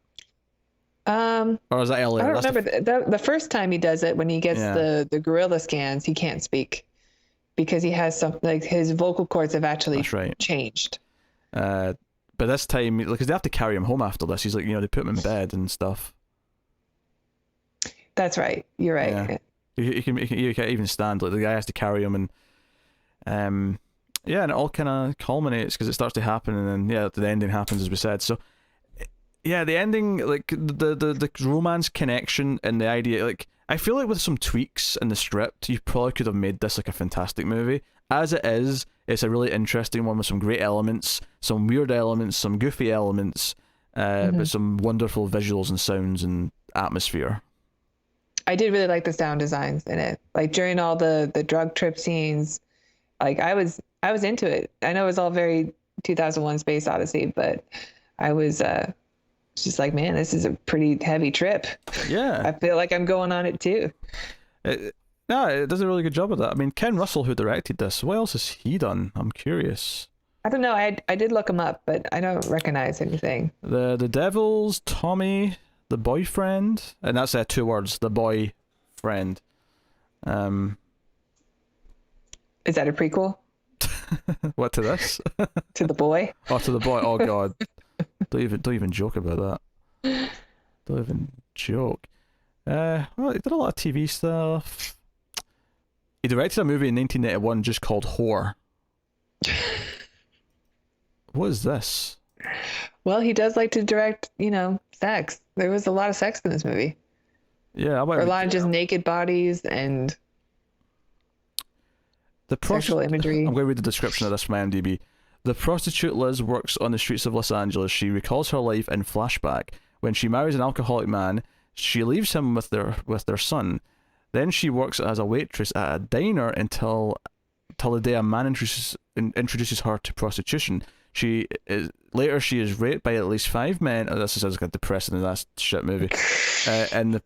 Or is that earlier? I don't remember. The first time he does it, when he gets the gorilla scans, he can't speak because he has some like his vocal cords have actually changed. But this time, because they have to carry him home after this, he's like, they put him in bed and stuff. That's right. You're right. Yeah. He can't even stand. Like the guy has to carry him, and and it all kind of culminates because it starts to happen, and then the ending happens as we said. So yeah, the ending, like the romance connection and the idea, like I feel like with some tweaks in the script, you probably could have made this like a fantastic movie. As it is, it's a really interesting one with some great elements, some weird elements, some goofy elements, but some wonderful visuals and sounds and atmosphere. I did really like the sound designs in it. Like during all the drug trip scenes, like I was into it. I know it was all very 2001 Space Odyssey, but I was just like, man, this is a pretty heavy trip. Yeah. I feel like I'm going on it too. It does a really good job of that. I mean, Ken Russell, who directed this, what else has he done? I'm curious. I don't know. I did look him up, but I don't recognize anything. The Devils, Tommy, The Boyfriend, and that's 2 words, The Boyfriend. Is that a prequel? What, to this? To The Boy? Oh, to The Boy. Oh God. Don't even joke about that. Don't even joke. Well, he did a lot of TV stuff. He directed a movie in 1991 just called Whore. What is this? Well, he does like to direct, sex. There was a lot of sex in this movie. Yeah, or a lot of just naked bodies and sexual imagery. I'm going to read the description of this from IMDb. The prostitute Liz works on the streets of Los Angeles. She recalls her life in flashback. When she marries an alcoholic man, She leaves him with their son. Then she works as a waitress at a diner until the day a man introduces her to prostitution. Later she is raped by at least 5 men. Oh, this sounds like a depressing and that shit movie. And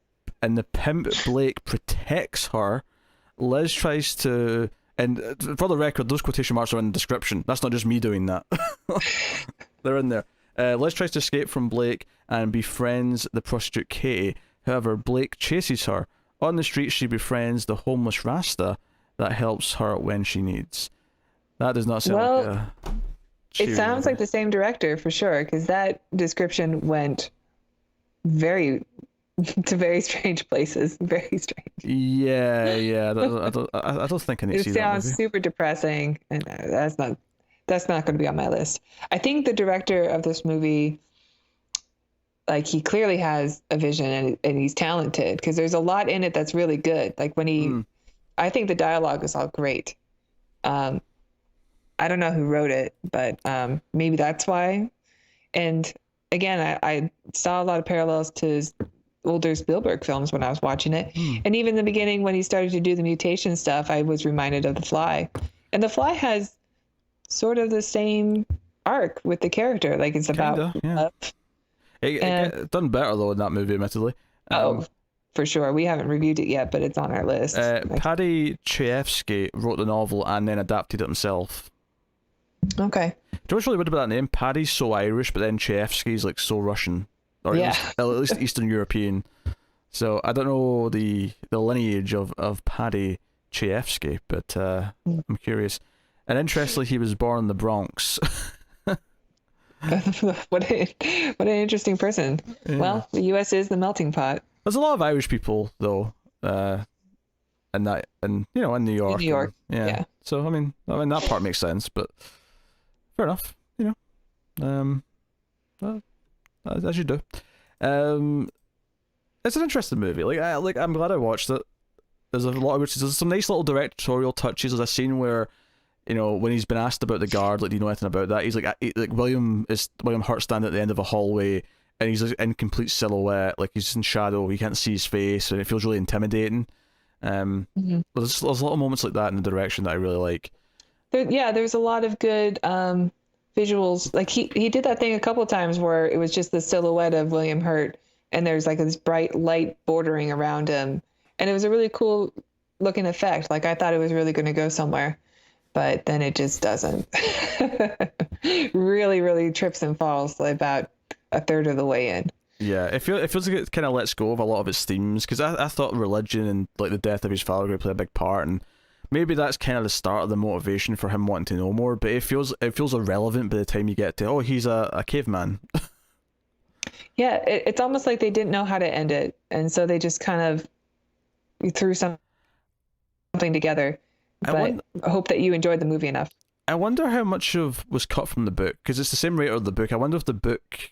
the pimp Blake protects her. Liz tries to, and for the record, those quotation marks are in the description. That's not just me doing that. They're in there. Liz tries to escape from Blake and befriends the prostitute Katie. However, Blake chases her. On the street, she befriends the homeless Rasta that helps her when she needs. That does not sound like a... It sounds like the same director for sure, because that description went to very strange places. Very strange. Yeah. I don't think I need to see that movie. It sounds super depressing, and that's not going to be on my list. I think the director of this movie, like, he clearly has a vision and he's talented, because there's a lot in it that's really good. Like when I think the dialogue is all great. I don't know who wrote it, but maybe that's why. And again, I saw a lot of parallels to older Spielberg films when I was watching it. And even in the beginning, when he started to do the mutation stuff, I was reminded of The Fly. And The Fly has sort of the same arc with the character. Like, it's about love. It done better though in that movie, admittedly. For sure. We haven't reviewed it yet, but it's on our list. Paddy Chayefsky wrote the novel and then adapted it himself. Okay. Do you know what's really weird about that name? Paddy's so Irish, but then Chayefsky's like so Russian, or at least Eastern European. So I don't know the lineage of Paddy Chayefsky, but I'm curious. And interestingly, he was born in the Bronx. What an interesting person. Yeah. Well, the U.S. is the melting pot. There's a lot of Irish people though, in New York. New York. Yeah. So I mean that part makes sense, but fair enough. As you do. It's an interesting movie. I'm glad I watched it. There's some nice little directorial touches. There's a scene where, when he's been asked about the guard, like, do you know anything about that? He's like William Hurt standing at the end of a hallway, and he's like in complete silhouette, like he's in shadow. You can't see his face, and it feels really intimidating. There's a lot of moments like that in the direction that I really like. There's a lot of good visuals. Like he did that thing a couple of times where it was just the silhouette of William Hurt, and there's like this bright light bordering around him, and it was a really cool looking effect. Like, I thought it was really going to go somewhere, but then it just doesn't. Really, really trips and falls about a third of the way in. Yeah, it feels like it kind of lets go of a lot of its themes, because I thought religion and like the death of his father would play a big part, and maybe that's kind of the start of the motivation for him wanting to know more. But it feels irrelevant by the time you get to he's a caveman. Yeah, it's almost like they didn't know how to end it, and so they just kind of threw something together. But I hope that you enjoyed the movie enough. I wonder how much was cut from the book, because it's the same writer of the book. I wonder if the book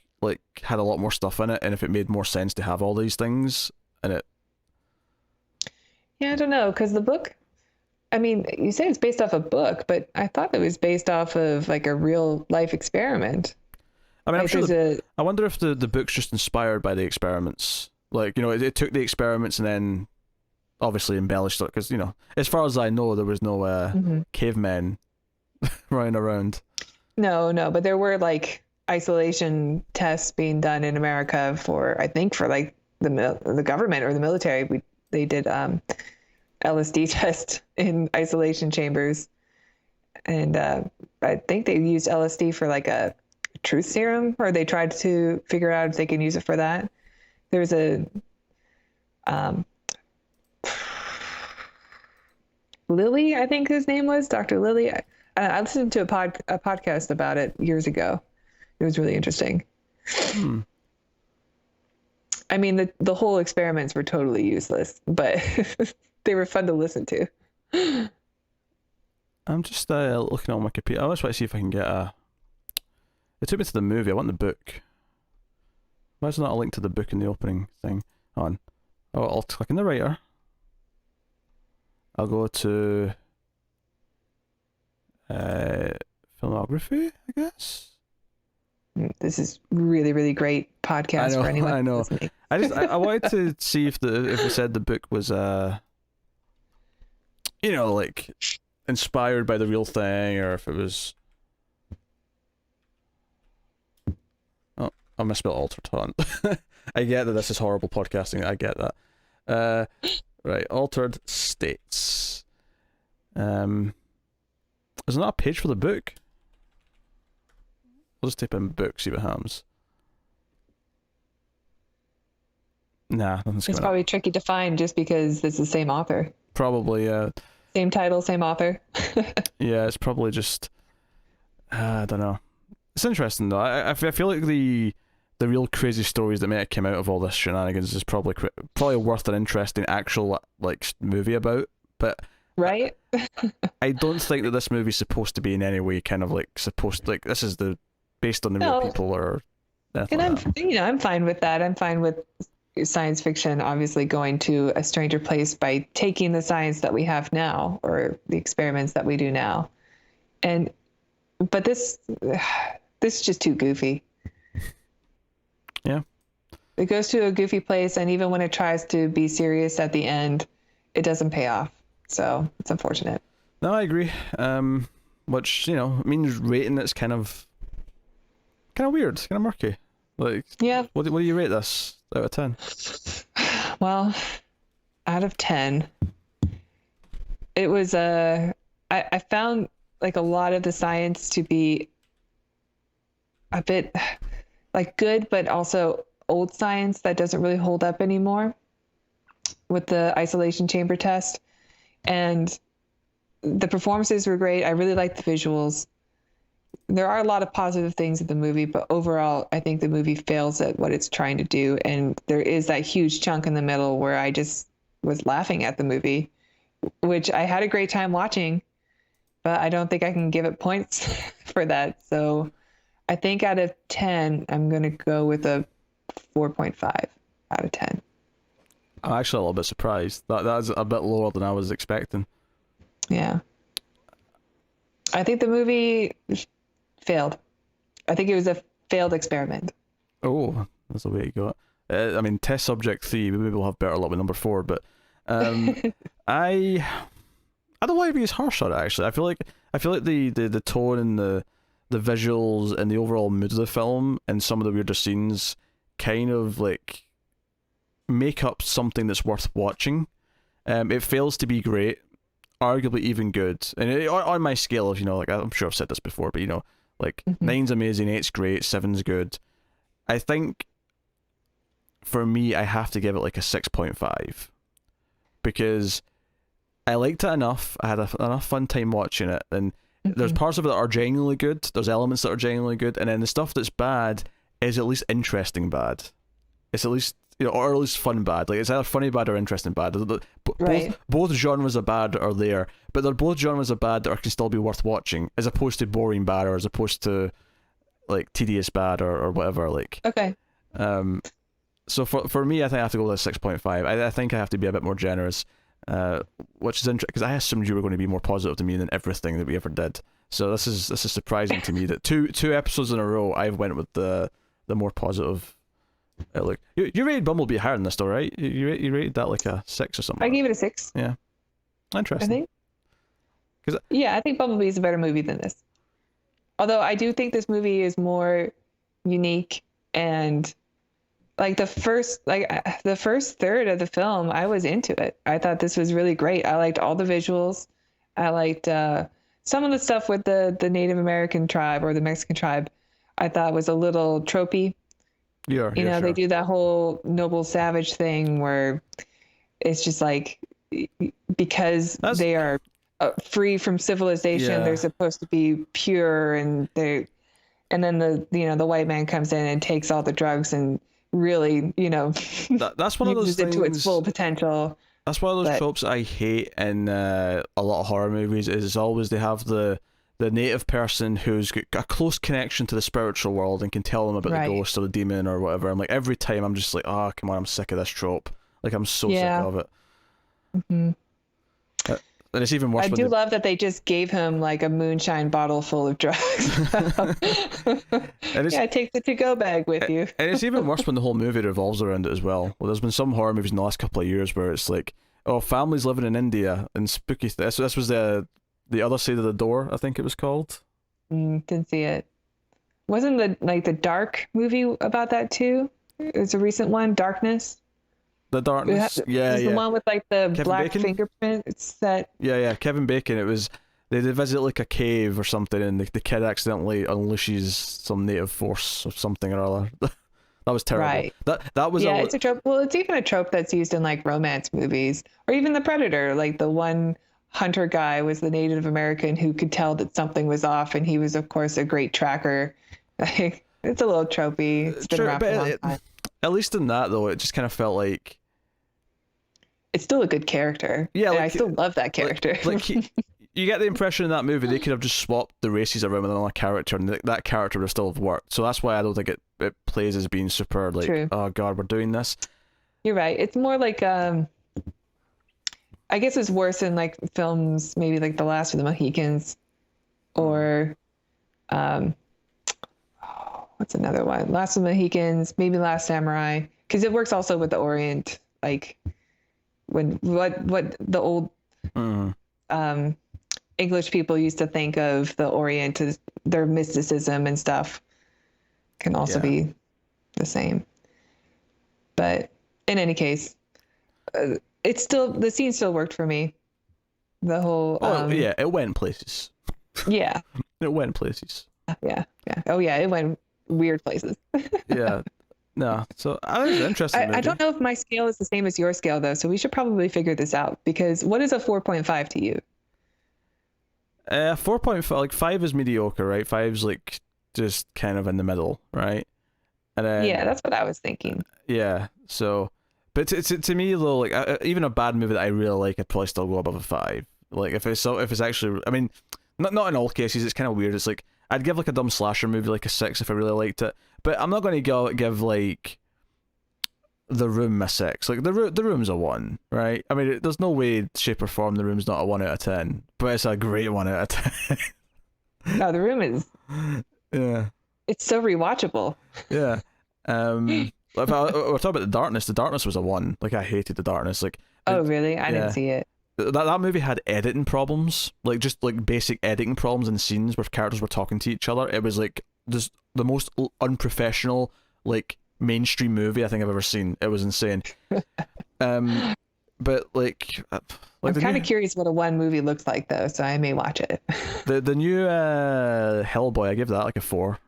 had a lot more stuff in it, and if it made more sense to have all these things in it. Yeah, I don't know, because the book, I mean, you say it's based off a book, but I thought it was based off of like a real life experiment. I mean, I'm sure I wonder if the book's just inspired by the experiments. Like, it took the experiments and then obviously embellished it, because, as far as I know, there was no cavemen running around. No, but there were like isolation tests being done in America for like the government or the military. They did LSD test in isolation chambers, and I think they used LSD for like a truth serum, or they tried to figure out if they can use it for that. There's a Lilly, I think his name was Dr. Lilly. I listened to a podcast about it years ago. It was really interesting. I mean, the whole experiments were totally useless, but they were fun to listen to. I'm just looking on Wikipedia. I just want to see if I can get It took me to the movie. I want the book. Why is there not a link to the book in the opening thing? Hold on. I'll click on the writer. I'll go to filmography, I guess. this is really, really great I podcast know, for anyone I know. listening. I wanted to see if it said the book was like inspired by the real thing, or if it was. Oh, I misspelled altered taunt. I get that this is horrible podcasting. I get that. Right, altered states. There's not a page for the book. I'll just type in book, see what happens. Nah, nothing's It's coming probably up. tricky to find just because it's the same author. Probably, yeah. Same title, same author. Yeah, it's probably just. I don't know. It's interesting though. I feel like the real crazy stories that might have come out of all this shenanigans is probably worth an interesting actual like movie about. But Right? I don't think that this movie's supposed to be in any way kind of like this is based on the real No. people or anything And like that. I'm fine with that. I'm fine with science fiction obviously going to a stranger place by taking the science that we have now or the experiments that we do now. But this is just too goofy. Yeah. It goes to a goofy place, and even when it tries to be serious at the end, it doesn't pay off. So it's unfortunate. No, I agree. Which means rating it's kind of weird, kind of murky. Like, Yeah. what do you rate this out of 10? Well, out of 10, it was I found like a lot of the science to be a bit like good, but also old science that doesn't really hold up anymore with the isolation chamber test. And the performances were great. I really liked the visuals. There are a lot of positive things in the movie, but overall, I think the movie fails at what it's trying to do. And there is that huge chunk in the middle where I just was laughing at the movie, which I had a great time watching, but I don't think I can give it points for that. So I think out of 10, I'm going to go with a 4.5 out of 10. I'm actually a little bit surprised. That's a bit lower than I was expecting. Yeah. I think the movie failed. I think it was a failed experiment. Oh, that's the way you got it. I mean, test subject 3, maybe we'll have better luck with number 4, but I don't want to be as harsh on it, actually. I feel like the tone and the visuals and the overall mood of the film and some of the weirder scenes kind of like make up something that's worth watching. It fails to be great, arguably even good, and on my scale of like I'm sure I've said this before, but like 9's amazing, 8's great, 7's good. I think for me I have to give it like a 6.5 because I liked it enough. I had enough fun time watching it, and there's parts of it that are genuinely good. There's elements that are genuinely good, and then the stuff that's bad is at least interesting bad. It's at least or at least fun bad. Like it's either funny bad or interesting bad. Right. Both genres of bad are there, but they're both genres of bad that can still be worth watching, as opposed to boring bad or as opposed to like tedious bad or whatever. Like Okay. So for me, I think I have to go with a 6.5. I think I have to be a bit more generous. Which is interesting because I assumed you were going to be more positive to me than everything that we ever did. So this is surprising to me that two episodes in a row I've went with the more positive outlook. You rated Bumblebee higher than this, though, right? You rated that like a 6 or something. I gave it a 6. Yeah, interesting. I think. Yeah, I think Bumblebee is a better movie than this. Although I do think this movie is more unique and like the first third of the film, I was into it. I thought this was really great. I liked all the visuals. I liked some of the stuff with the Native American tribe or the Mexican tribe. I thought was a little tropey. Yeah, They sure. do that whole noble savage thing where it's just like because they are free from civilization, they're supposed to be pure, and then the white man comes in and takes all the drugs and really, that's one of those uses things it to its full potential. That's one of those tropes I hate in a lot of horror movies. Is always they have the native person who's got a close connection to the spiritual world and can tell them about the ghost or the demon or whatever. I'm like, every time I'm just like, oh come on, I'm sick of this trope. Like I'm so sick of it. And it's even worse I when do they, love that they just gave him like a moonshine bottle full of drugs. and it's Yeah, take the to-go bag with you. and it's even worse when the whole movie revolves around it as well. Well, there's been some horror movies in the last couple of years where it's like, oh, families living in India and spooky. This was the other side of the door, I think it was called. Didn't see it. Wasn't the Dark movie about that too? It was a recent one, Darkness. The Darkness. Yeah, Is the yeah. one with like the Kevin black Bacon? fingerprint? It's that. Yeah, yeah. Kevin Bacon. It was they visit like a cave or something, and the kid accidentally unleashes some native force or something or other. That was terrible. Right. That was Yeah, it's a trope. Well, it's even a trope that's used in like romance movies or even The Predator. Like the one hunter guy was the Native American who could tell that something was off, and he was, of course, a great tracker. Like, it's a little tropey. It's been true, around for a but long time. at least in that though, it just kind of felt like It's still a good character. yeah, And like I still love that character. you get the impression in that movie they could have just swapped the races around with another character, and that character would still have worked. So that's why I don't think it plays as being super like, True. oh god, we're doing this. You're right. It's more like I guess it's worse in like films, maybe like The Last of the Mohicans, or what's another one? Last of the Mohicans, maybe Last Samurai, because it works also with the Orient, like when what the old Mm. English people used to think of the Orient as their mysticism and stuff can also be the same. But in any case, it's still the scene still worked for me. The whole yeah, it went places. yeah. It went places. Yeah. Oh yeah, it went weird places. Yeah. No. So I was interested. I don't know if my scale is the same as your scale though, so we should probably figure this out because what is a 4.5 to you? 4.5, like 5 is mediocre, right? 5's like just kind of in the middle, right? And then Yeah, that's what I was thinking. yeah. So, but to me though, like even a bad movie that I really like, I'd probably still go above a 5. Like if it's actually, I mean, not in all cases. It's kind of weird. It's like I'd give like a dumb slasher movie like a 6 if I really liked it, but I'm not going to give like The Room a 6. Like the Room's a 1, right? I mean, there's no way, shape or form The Room's not a 1 out of 10, but it's a great 1 out of 10. No, The Room is Yeah. it's so rewatchable. Yeah. If we're talking about the Darkness was a 1. Like I hated The Darkness. Like Oh, really? I yeah. didn't see it. That movie had editing problems, like just like basic editing problems in scenes where characters were talking to each other. It was like just the most unprofessional like mainstream movie I think I've ever seen. It was insane. But like I'm kind of curious what a one movie looks like though, so I may watch it. the new Hellboy, I give that like a 4.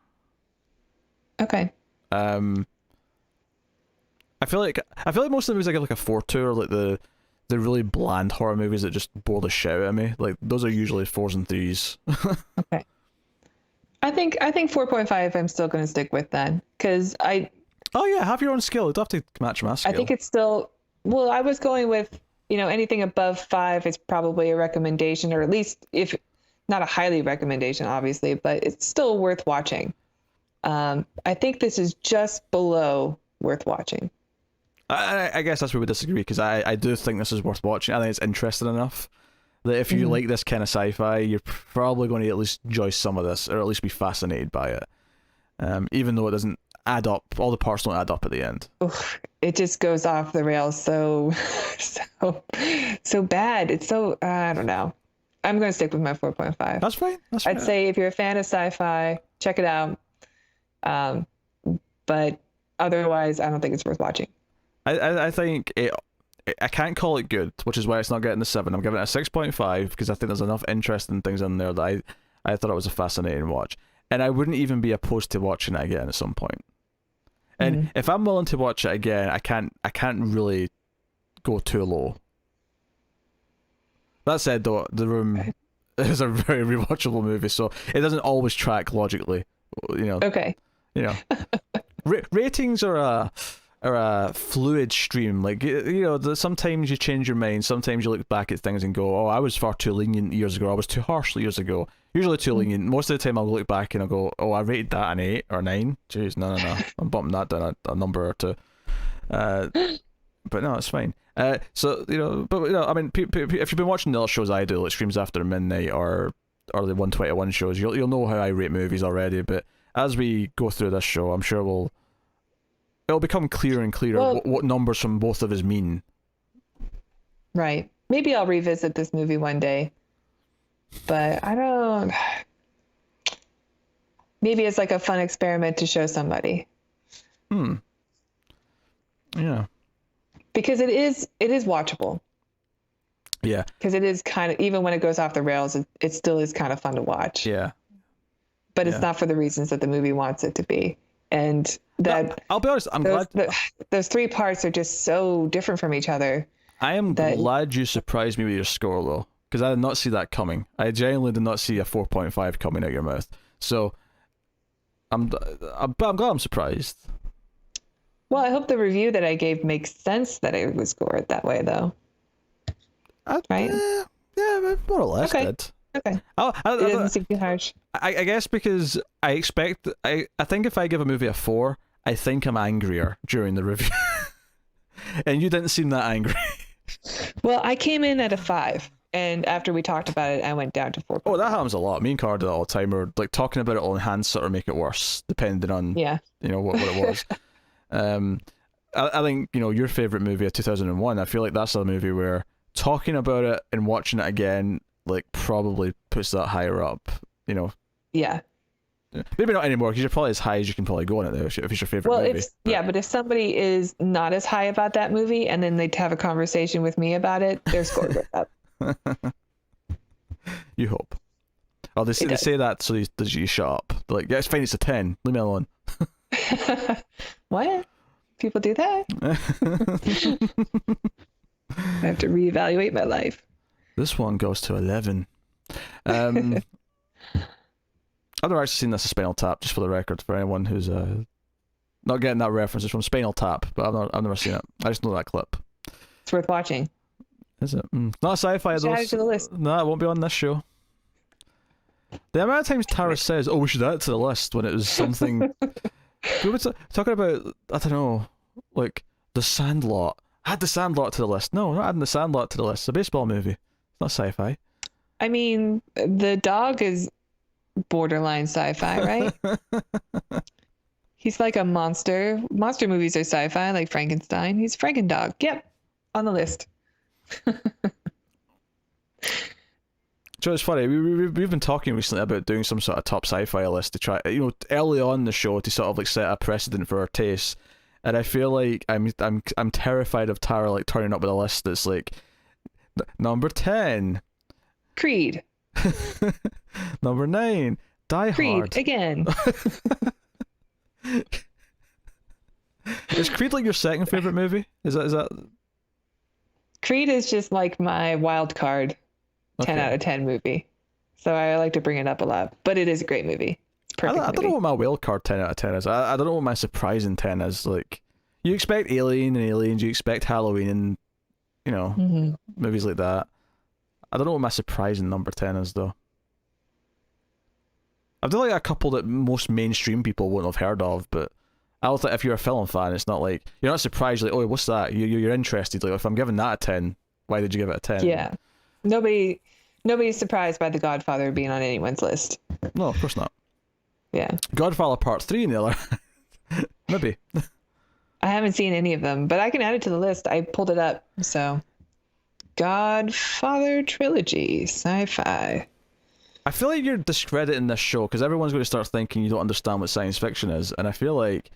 Okay. I feel like most of the movies I give like a 4 to are like the really bland horror movies that just bore the shit out of me. Like those are usually 4s and 3s. Okay. I think 4.5 I'm still going to stick with then cuz Oh yeah, have your own scale. You don't have to match my scale. I think it's still well, I was going with, anything above 5 is probably a recommendation, or at least if not a highly recommendation obviously, but it's still worth watching. I think this is just below worth watching. I guess that's where we disagree, because I do think this is worth watching. I think it's interesting enough that if you like this kind of sci-fi, you're probably going to at least enjoy some of this, or at least be fascinated by it. Even though it doesn't add up, all the parts don't add up at the end. Oof, it just goes off the rails so bad. It's so I don't know. I'm going to stick with my 4.5. That's fine. That's fine. I'd say if you're a fan of sci-fi, check it out. But otherwise, I don't think it's worth watching. I think I can't call it good, which is why it's not getting the 7. I'm giving it a 6.5 because I think there's enough interesting things in there that I thought it was a fascinating watch, and I wouldn't even be opposed to watching it again at some point. And if I'm willing to watch it again, I can't really go too low. That said, though, The Room is a very rewatchable movie, so it doesn't always track logically. Okay. Ratings are a fluid stream. Like sometimes you change your mind. Sometimes you look back at things and go, "Oh, I was far too lenient years ago. I was too harsh years ago." Usually too lenient. Most of the time, I'll look back and I'll go, "Oh, I rated that an 8 or 9." Jeez, no. I'm bumping that down a number or two. But no, it's fine. So but I mean, if you've been watching the other shows I do, like Screams After Midnight or the 121 shows, you'll know how I rate movies already. But as we go through this show, I'm sure it'll become clearer and clearer what numbers from both of us mean. Right. Maybe I'll revisit this movie one day, but I don't. Maybe it's like a fun experiment to show somebody. Yeah. Because it is watchable. Yeah. Because it is kind of, even when it goes off the rails, it still is kind of fun to watch. Yeah. But it's not for the reasons that the movie wants it to be. And that I'll be honest, I'm glad those three parts are just so different from each other. I am glad you surprised me with your score though, because I did not see that coming. I genuinely did not see a 4.5 coming out of your mouth. So I'm glad I'm surprised. Well, I hope the review that I gave makes sense that it was scored that way, though. Right? Yeah, more or less did. Okay. It doesn't seem too harsh. I guess because I think if I give a movie a 4, I think I'm angrier during the review. And you didn't seem that angry. Well, I came in at a 5, and after we talked about it, I went down to 4. Oh, that happens a lot. Me and Cara do that all the time. We're like talking about it on hand sort of make it worse, depending on what it was. I think your favorite movie of 2001. I feel like that's a movie where talking about it and watching it again like probably puts that higher up. Yeah. Maybe not anymore because you're probably as high as you can probably go on it though, if it's your favorite movie. But if somebody is not as high about that movie and then they have a conversation with me about it, their score goes up. You hope. Oh, they say that so you shut up. They're like, yeah, it's fine. It's a 10. Leave me alone. What? People do that? I have to reevaluate my life. This one goes to 11. I've never actually seen this as Spinal Tap, just for the record, for anyone who's not getting that reference. It's from Spinal Tap, but I've never seen it. I just know that clip. It's worth watching. Is it? Not a sci-fi though. Add it to the list. No, it won't be on this show. The amount of times Tara says, "Oh, we should add it to the list," when it was something. We were talking about, I don't know, like The Sandlot. Add The Sandlot to the list. No, not adding The Sandlot to the list. It's a baseball movie. It's not sci-fi. I mean, the dog is borderline sci-fi, right? He's like a monster. Monster movies are sci-fi, like Frankenstein. He's Frankendog. Yep, on the list. So it's funny. We've been talking recently about doing some sort of top sci-fi list to try, early on in the show to sort of like set a precedent for our tastes. And I feel like I'm terrified of Tara like turning up with a list that's like number 10, Creed. Number 9, Die Creed Hard. Again. Is Creed like your second favorite movie? Is that? Creed is just like my wild card 10 out of 10 movie. So I like to bring it up a lot. But it is a great movie. It's perfect I don't know what my wild card 10 out of 10 is. I don't know what my surprising 10 is. Like, you expect Alien and Aliens, you expect Halloween and, movies like that. I don't know what my surprising number 10 is, though. I've done like a couple that most mainstream people won't have heard of, but I don't think if you're a film fan, it's not like, you're not surprised, like, oh, what's that? You're interested. Like, if I'm giving that a 10, why did you give it a 10? Yeah. Nobody's surprised by The Godfather being on anyone's list. No, of course not. Yeah. Godfather Part 3 in the other. Maybe. I haven't seen any of them, but I can add it to the list. I pulled it up. So, Godfather trilogy, sci-fi. I feel like you're discrediting this show because everyone's going to start thinking you don't understand what science fiction is, and I feel like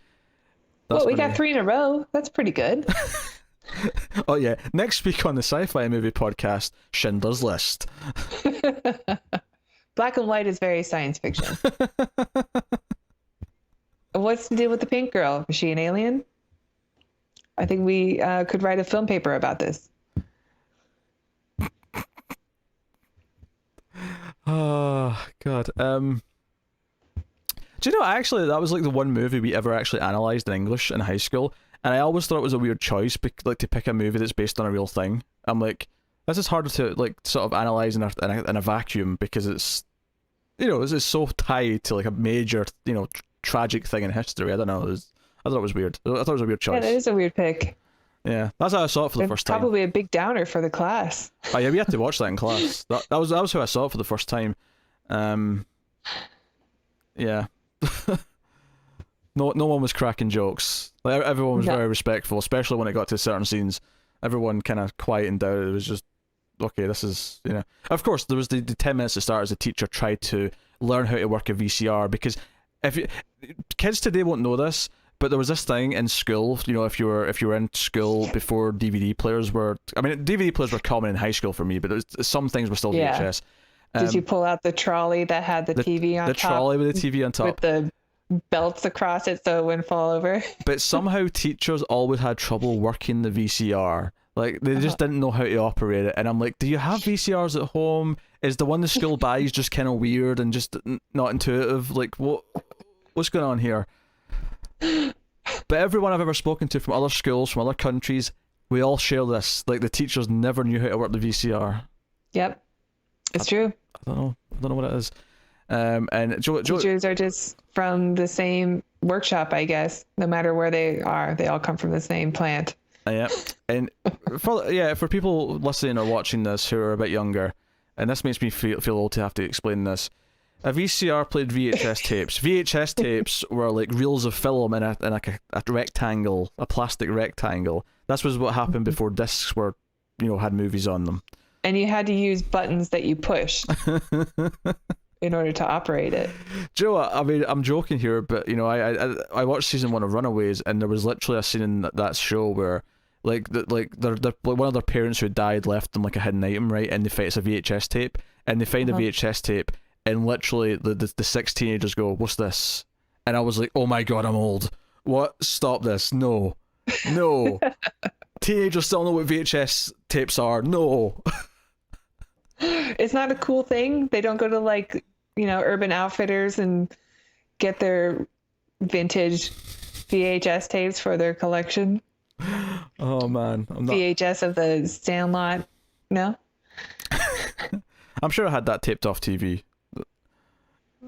we got 3 in a row. That's pretty good. Oh yeah, next week on the Sci-Fi Movie Podcast, Schindler's List. Black and White is very science fiction. What's the deal with the pink girl? Is she an alien? I think we could write a film paper about this. Oh God. Do you know, actually, that was like the one movie we ever actually analysed in English in high school, and I always thought it was a weird choice, like to pick a movie that's based on a real thing. I'm like, this is harder to like sort of analyse in a vacuum because it's, it's so tied to like a major, tragic thing in history. I don't know. I thought it was weird. I thought it was a weird choice. Yeah, that is a weird pick. Yeah, that's how I saw it for the It's first time. probably a big downer for the class. Oh yeah, we had to watch that in class. That was how I saw it for the first time. Um, yeah. No one was cracking jokes. Like everyone was No. very respectful, especially when it got to certain scenes. Everyone kind of quietened down. It was just okay. This is Of course, there was the 10 minutes to start as a teacher tried to learn how to work a VCR because if you, kids today won't know this, but there was this thing in school. If you were in school before DVD players were. I mean, DVD players were common in high school for me, but some things were still Yeah. VHS. Did you pull out the trolley that had the TV on the top trolley with the TV on top? with the belts across it so it wouldn't fall over? But somehow teachers always had trouble working the VCR. Like they just didn't know how to operate it. And I'm like, do you have VCRs at home? Is the one the school buys just kind of weird and just not intuitive? Like what's going on here? But everyone I've ever spoken to from other schools, from other countries, we all share this. Like the teachers never knew how to work the VCR. Yep, it's true. I don't know what it is. And Teachers are just from the same workshop, I guess. No matter where they are, they all come from the same plant. Yeah, and for people listening or watching this who are a bit younger, and this makes me feel old to have to explain this. A VCR played VHS tapes. VHS tapes were like reels of film in a rectangle, a plastic rectangle. This was what happened before discs were, had movies on them. And you had to use buttons that you pushed in order to operate it. Do you know what? I mean, I'm joking here, but I watched season 1 of Runaways, and there was literally a scene in that show where one of their parents who died left them like a hidden item, right? And it's a VHS tape, and they find a VHS tape, and literally the 6 teenagers go, "What's this?" And I was like, "Oh my god, I'm old. What? Stop this! No." Teenagers still know what VHS tapes are. No. It's not a cool thing. They don't go to Urban Outfitters and get their vintage VHS tapes for their collection. Oh man, I'm not. VHS of the Sandlot. No. I'm sure I had that taped off TV.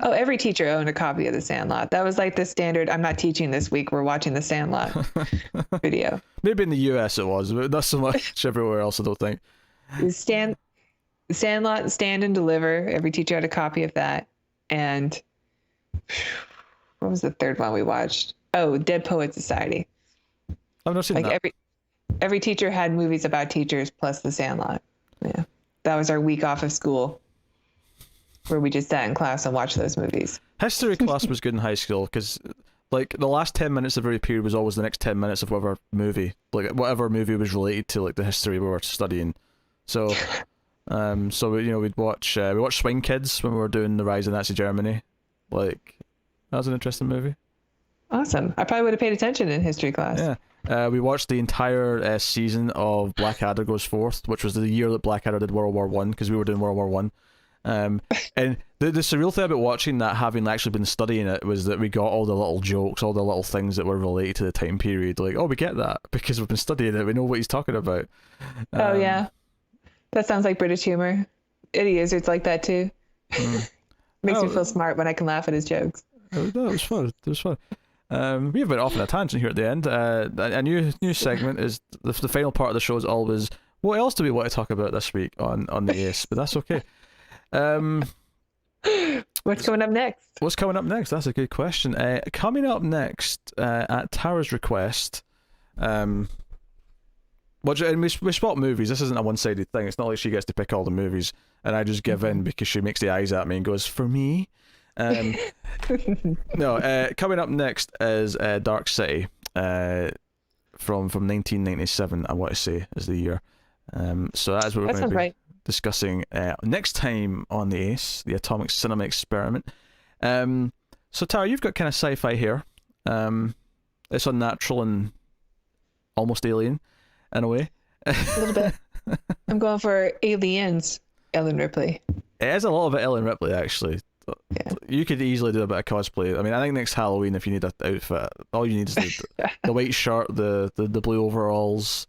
Oh, every teacher owned a copy of the Sandlot. That was like the standard. I'm not teaching this week. We're watching the Sandlot video. Maybe in the US it was, but not so much everywhere else, I don't think. Sandlot, Stand and Deliver. Every teacher had a copy of that. And what was the third one we watched? Oh, Dead Poet Society. I've never seen that. Every teacher had movies about teachers plus the Sandlot. Yeah. That was our week off of school where we just sat in class and watched those movies. History class was good in high school because like the last 10 minutes of every period was always the next 10 minutes of whatever movie was related to like the history we were studying. So we'd watch Swing Kids when we were doing the rise of Nazi Germany. Like that was an interesting movie. Awesome. I probably would have paid attention in history class. Yeah. We watched the entire season of Blackadder Goes Forth, which was the year that Blackadder did World War One, because we were doing World War One. And the surreal thing about watching that, having actually been studying it, was that we got all the little jokes, all the little things that were related to the time period. Like, oh, we get that because we've been studying it. We know what he's talking about. Oh yeah, that sounds like British humor. It's like that too. Makes me feel smart when I can laugh at his jokes. That was fun. It was fun. We've been off on a tangent here at the end. A new segment is the final part of the show is always, what else do we want to talk about this week on the Ace? But that's okay. What's coming up next? What's coming up next? That's a good question. Coming up next, at Tara's request, and we swap movies. This isn't a one-sided thing. It's not like she gets to pick all the movies and I just give in because she makes the eyes at me and goes, "For me." No, coming up next is Dark City, from 1997. I want to say is the year. So that is what we're going to be discussing next time on the Ace, the Atomic Cinema Experiment. So Tara, you've got kind of sci-fi here. It's unnatural and almost alien in a way. A little bit. I'm going for Aliens, Ellen Ripley. It is a lot of it Ellen Ripley, actually. Yeah. You could easily do a bit of cosplay. I mean, I think next Halloween, if you need an outfit, all you need is the white shirt, the blue overalls.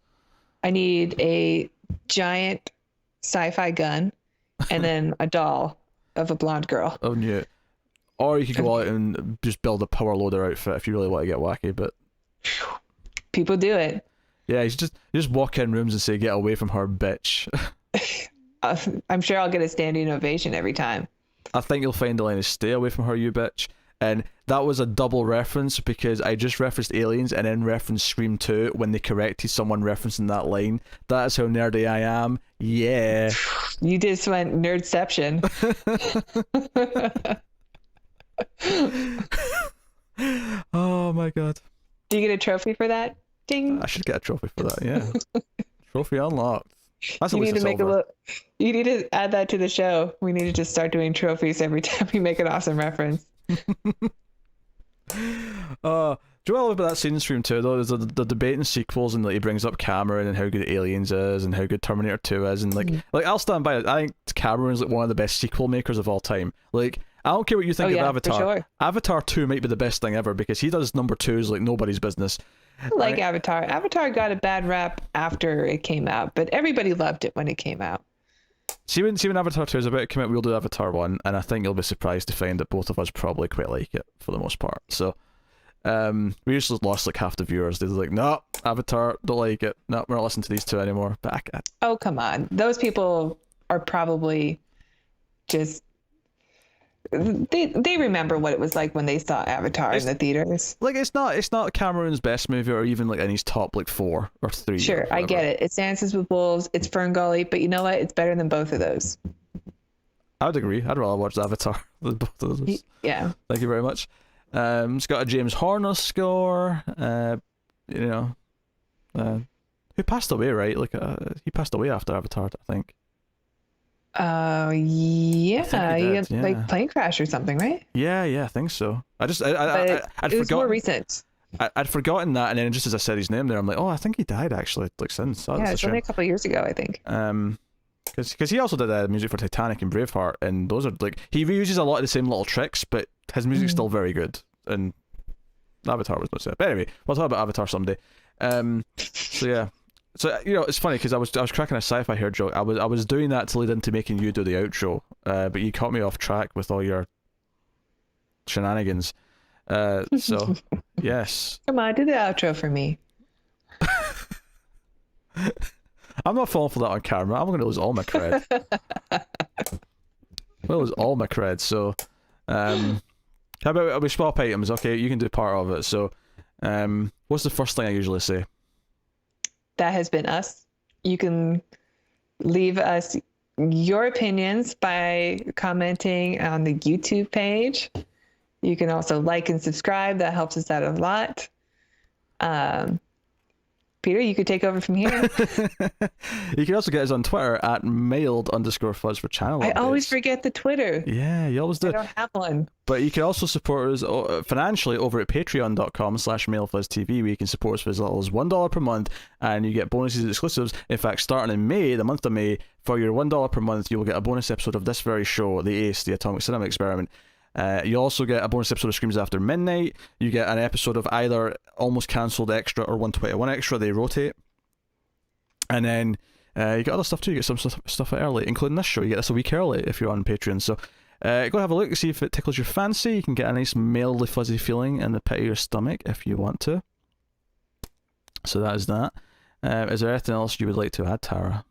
I need a giant sci-fi gun and then a doll of a blonde girl. Oh, yeah. Or you could go out and just build a power loader outfit if you really want to get wacky, but people do it. Yeah, you just walk in rooms and say, "Get away from her, bitch." I'm sure I'll get a standing ovation every time. I think you'll find the line is "Stay away from her, you bitch." And that was a double reference because I just referenced Aliens and then referenced Scream 2 when they corrected someone referencing that line. That is how nerdy I am. Yeah. You just went nerdception. Oh my god. Do you get a trophy for that? Ding. I should get a trophy for that, yeah. Trophy unlocked. That's You at need least to a make silver. You need to add that to the show. We need to just start doing trophies every time we make an awesome reference. Do you know what I love about that scene in Scream 2 though? There's the debate in sequels and like he brings up Cameron and how good Aliens is and how good Terminator 2 is and like I'll stand by it. I think Cameron's like one of the best sequel makers of all time. Like I don't care what you think of Avatar. For sure. Avatar 2 might be the best thing ever because he does number 2s like nobody's business. I like Avatar. Avatar got a bad rap after it came out, but everybody loved it when it came out. See when Avatar 2 is about to come out, we'll do Avatar 1, and I think you'll be surprised to find that both of us probably quite like it for the most part. So, we usually lost like half the viewers. They're like, no, Avatar, don't like it. No, we're not listening to these two anymore. But Oh, come on. Those people are probably just... They remember what it was like when they saw Avatar in the theaters. Like it's not Cameron's best movie or even like in his top like 4 or 3. Sure, I get it. It's Dances with Wolves, it's Fern Gully, but you know what? It's better than both of those. I would agree. I'd rather watch Avatar than both of those. Yeah. Thank you very much. It's got a James Horner score. Who passed away, right? Like he passed away after Avatar, I think. Yeah. He did, yeah. Like plane crash or something, right? Yeah, I think so. I'd it was more recent. I'd forgotten that, and then just as I said his name there, I'm like, oh, I think he died actually, like since. Oh, Yeah, it's only a couple of years ago, I think. Because he also did music for Titanic and Braveheart, and those are like he reuses a lot of the same little tricks, but his music's still very good. And Avatar was not so. But anyway, we'll talk about Avatar someday. So yeah. So it's funny because I was cracking a sci-fi hair joke. I was doing that to lead into making you do the outro, but you caught me off track with all your shenanigans. So yes. Come on, do the outro for me. I'm not falling for that on camera. I'm going to lose all my cred. I'm going to lose all my cred. So, how about we swap items? Okay, you can do part of it. So, what's the first thing I usually say? That has been us. You can leave us your opinions by commenting on the YouTube page. You can also like and subscribe. That helps us out a lot. Peter, you could take over from here. You can also get us on Twitter at mailed_fuzz for channel updates. I always forget the Twitter. Yeah, you always do. I don't have one. But you can also support us financially over at patreon.com/mailfuzztv, where you can support us for as little as $1 per month, and you get bonuses and exclusives. In fact, starting in May, the month of May, for your $1 per month, you will get a bonus episode of this very show, The Ace, the Atomic Cinema Experiment. You also get a bonus episode of Screams After Midnight. You get an episode of either Almost Cancelled Extra or 121 Extra. They rotate. And then you get other stuff too. You get some stuff early, including this show. You get this a week early if you're on Patreon. So go have a look, see if it tickles your fancy. You can get a nice mildly fuzzy feeling in the pit of your stomach if you want to. So that is that. Is there anything else you would like to add, Tara?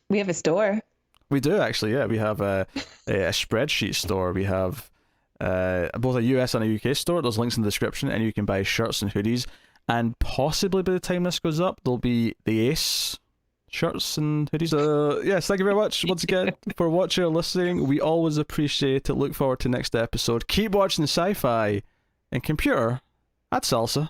We have a store. We do actually, yeah. We have a spreadsheet store. We have both a US and a UK store. There's links in the description, and you can buy shirts and hoodies. And possibly by the time this goes up, there'll be the Ace shirts and hoodies. Yes, thank you very much once again for watching or listening. We always appreciate it. Look forward to next episode. Keep watching sci-fi and computer at Salsa.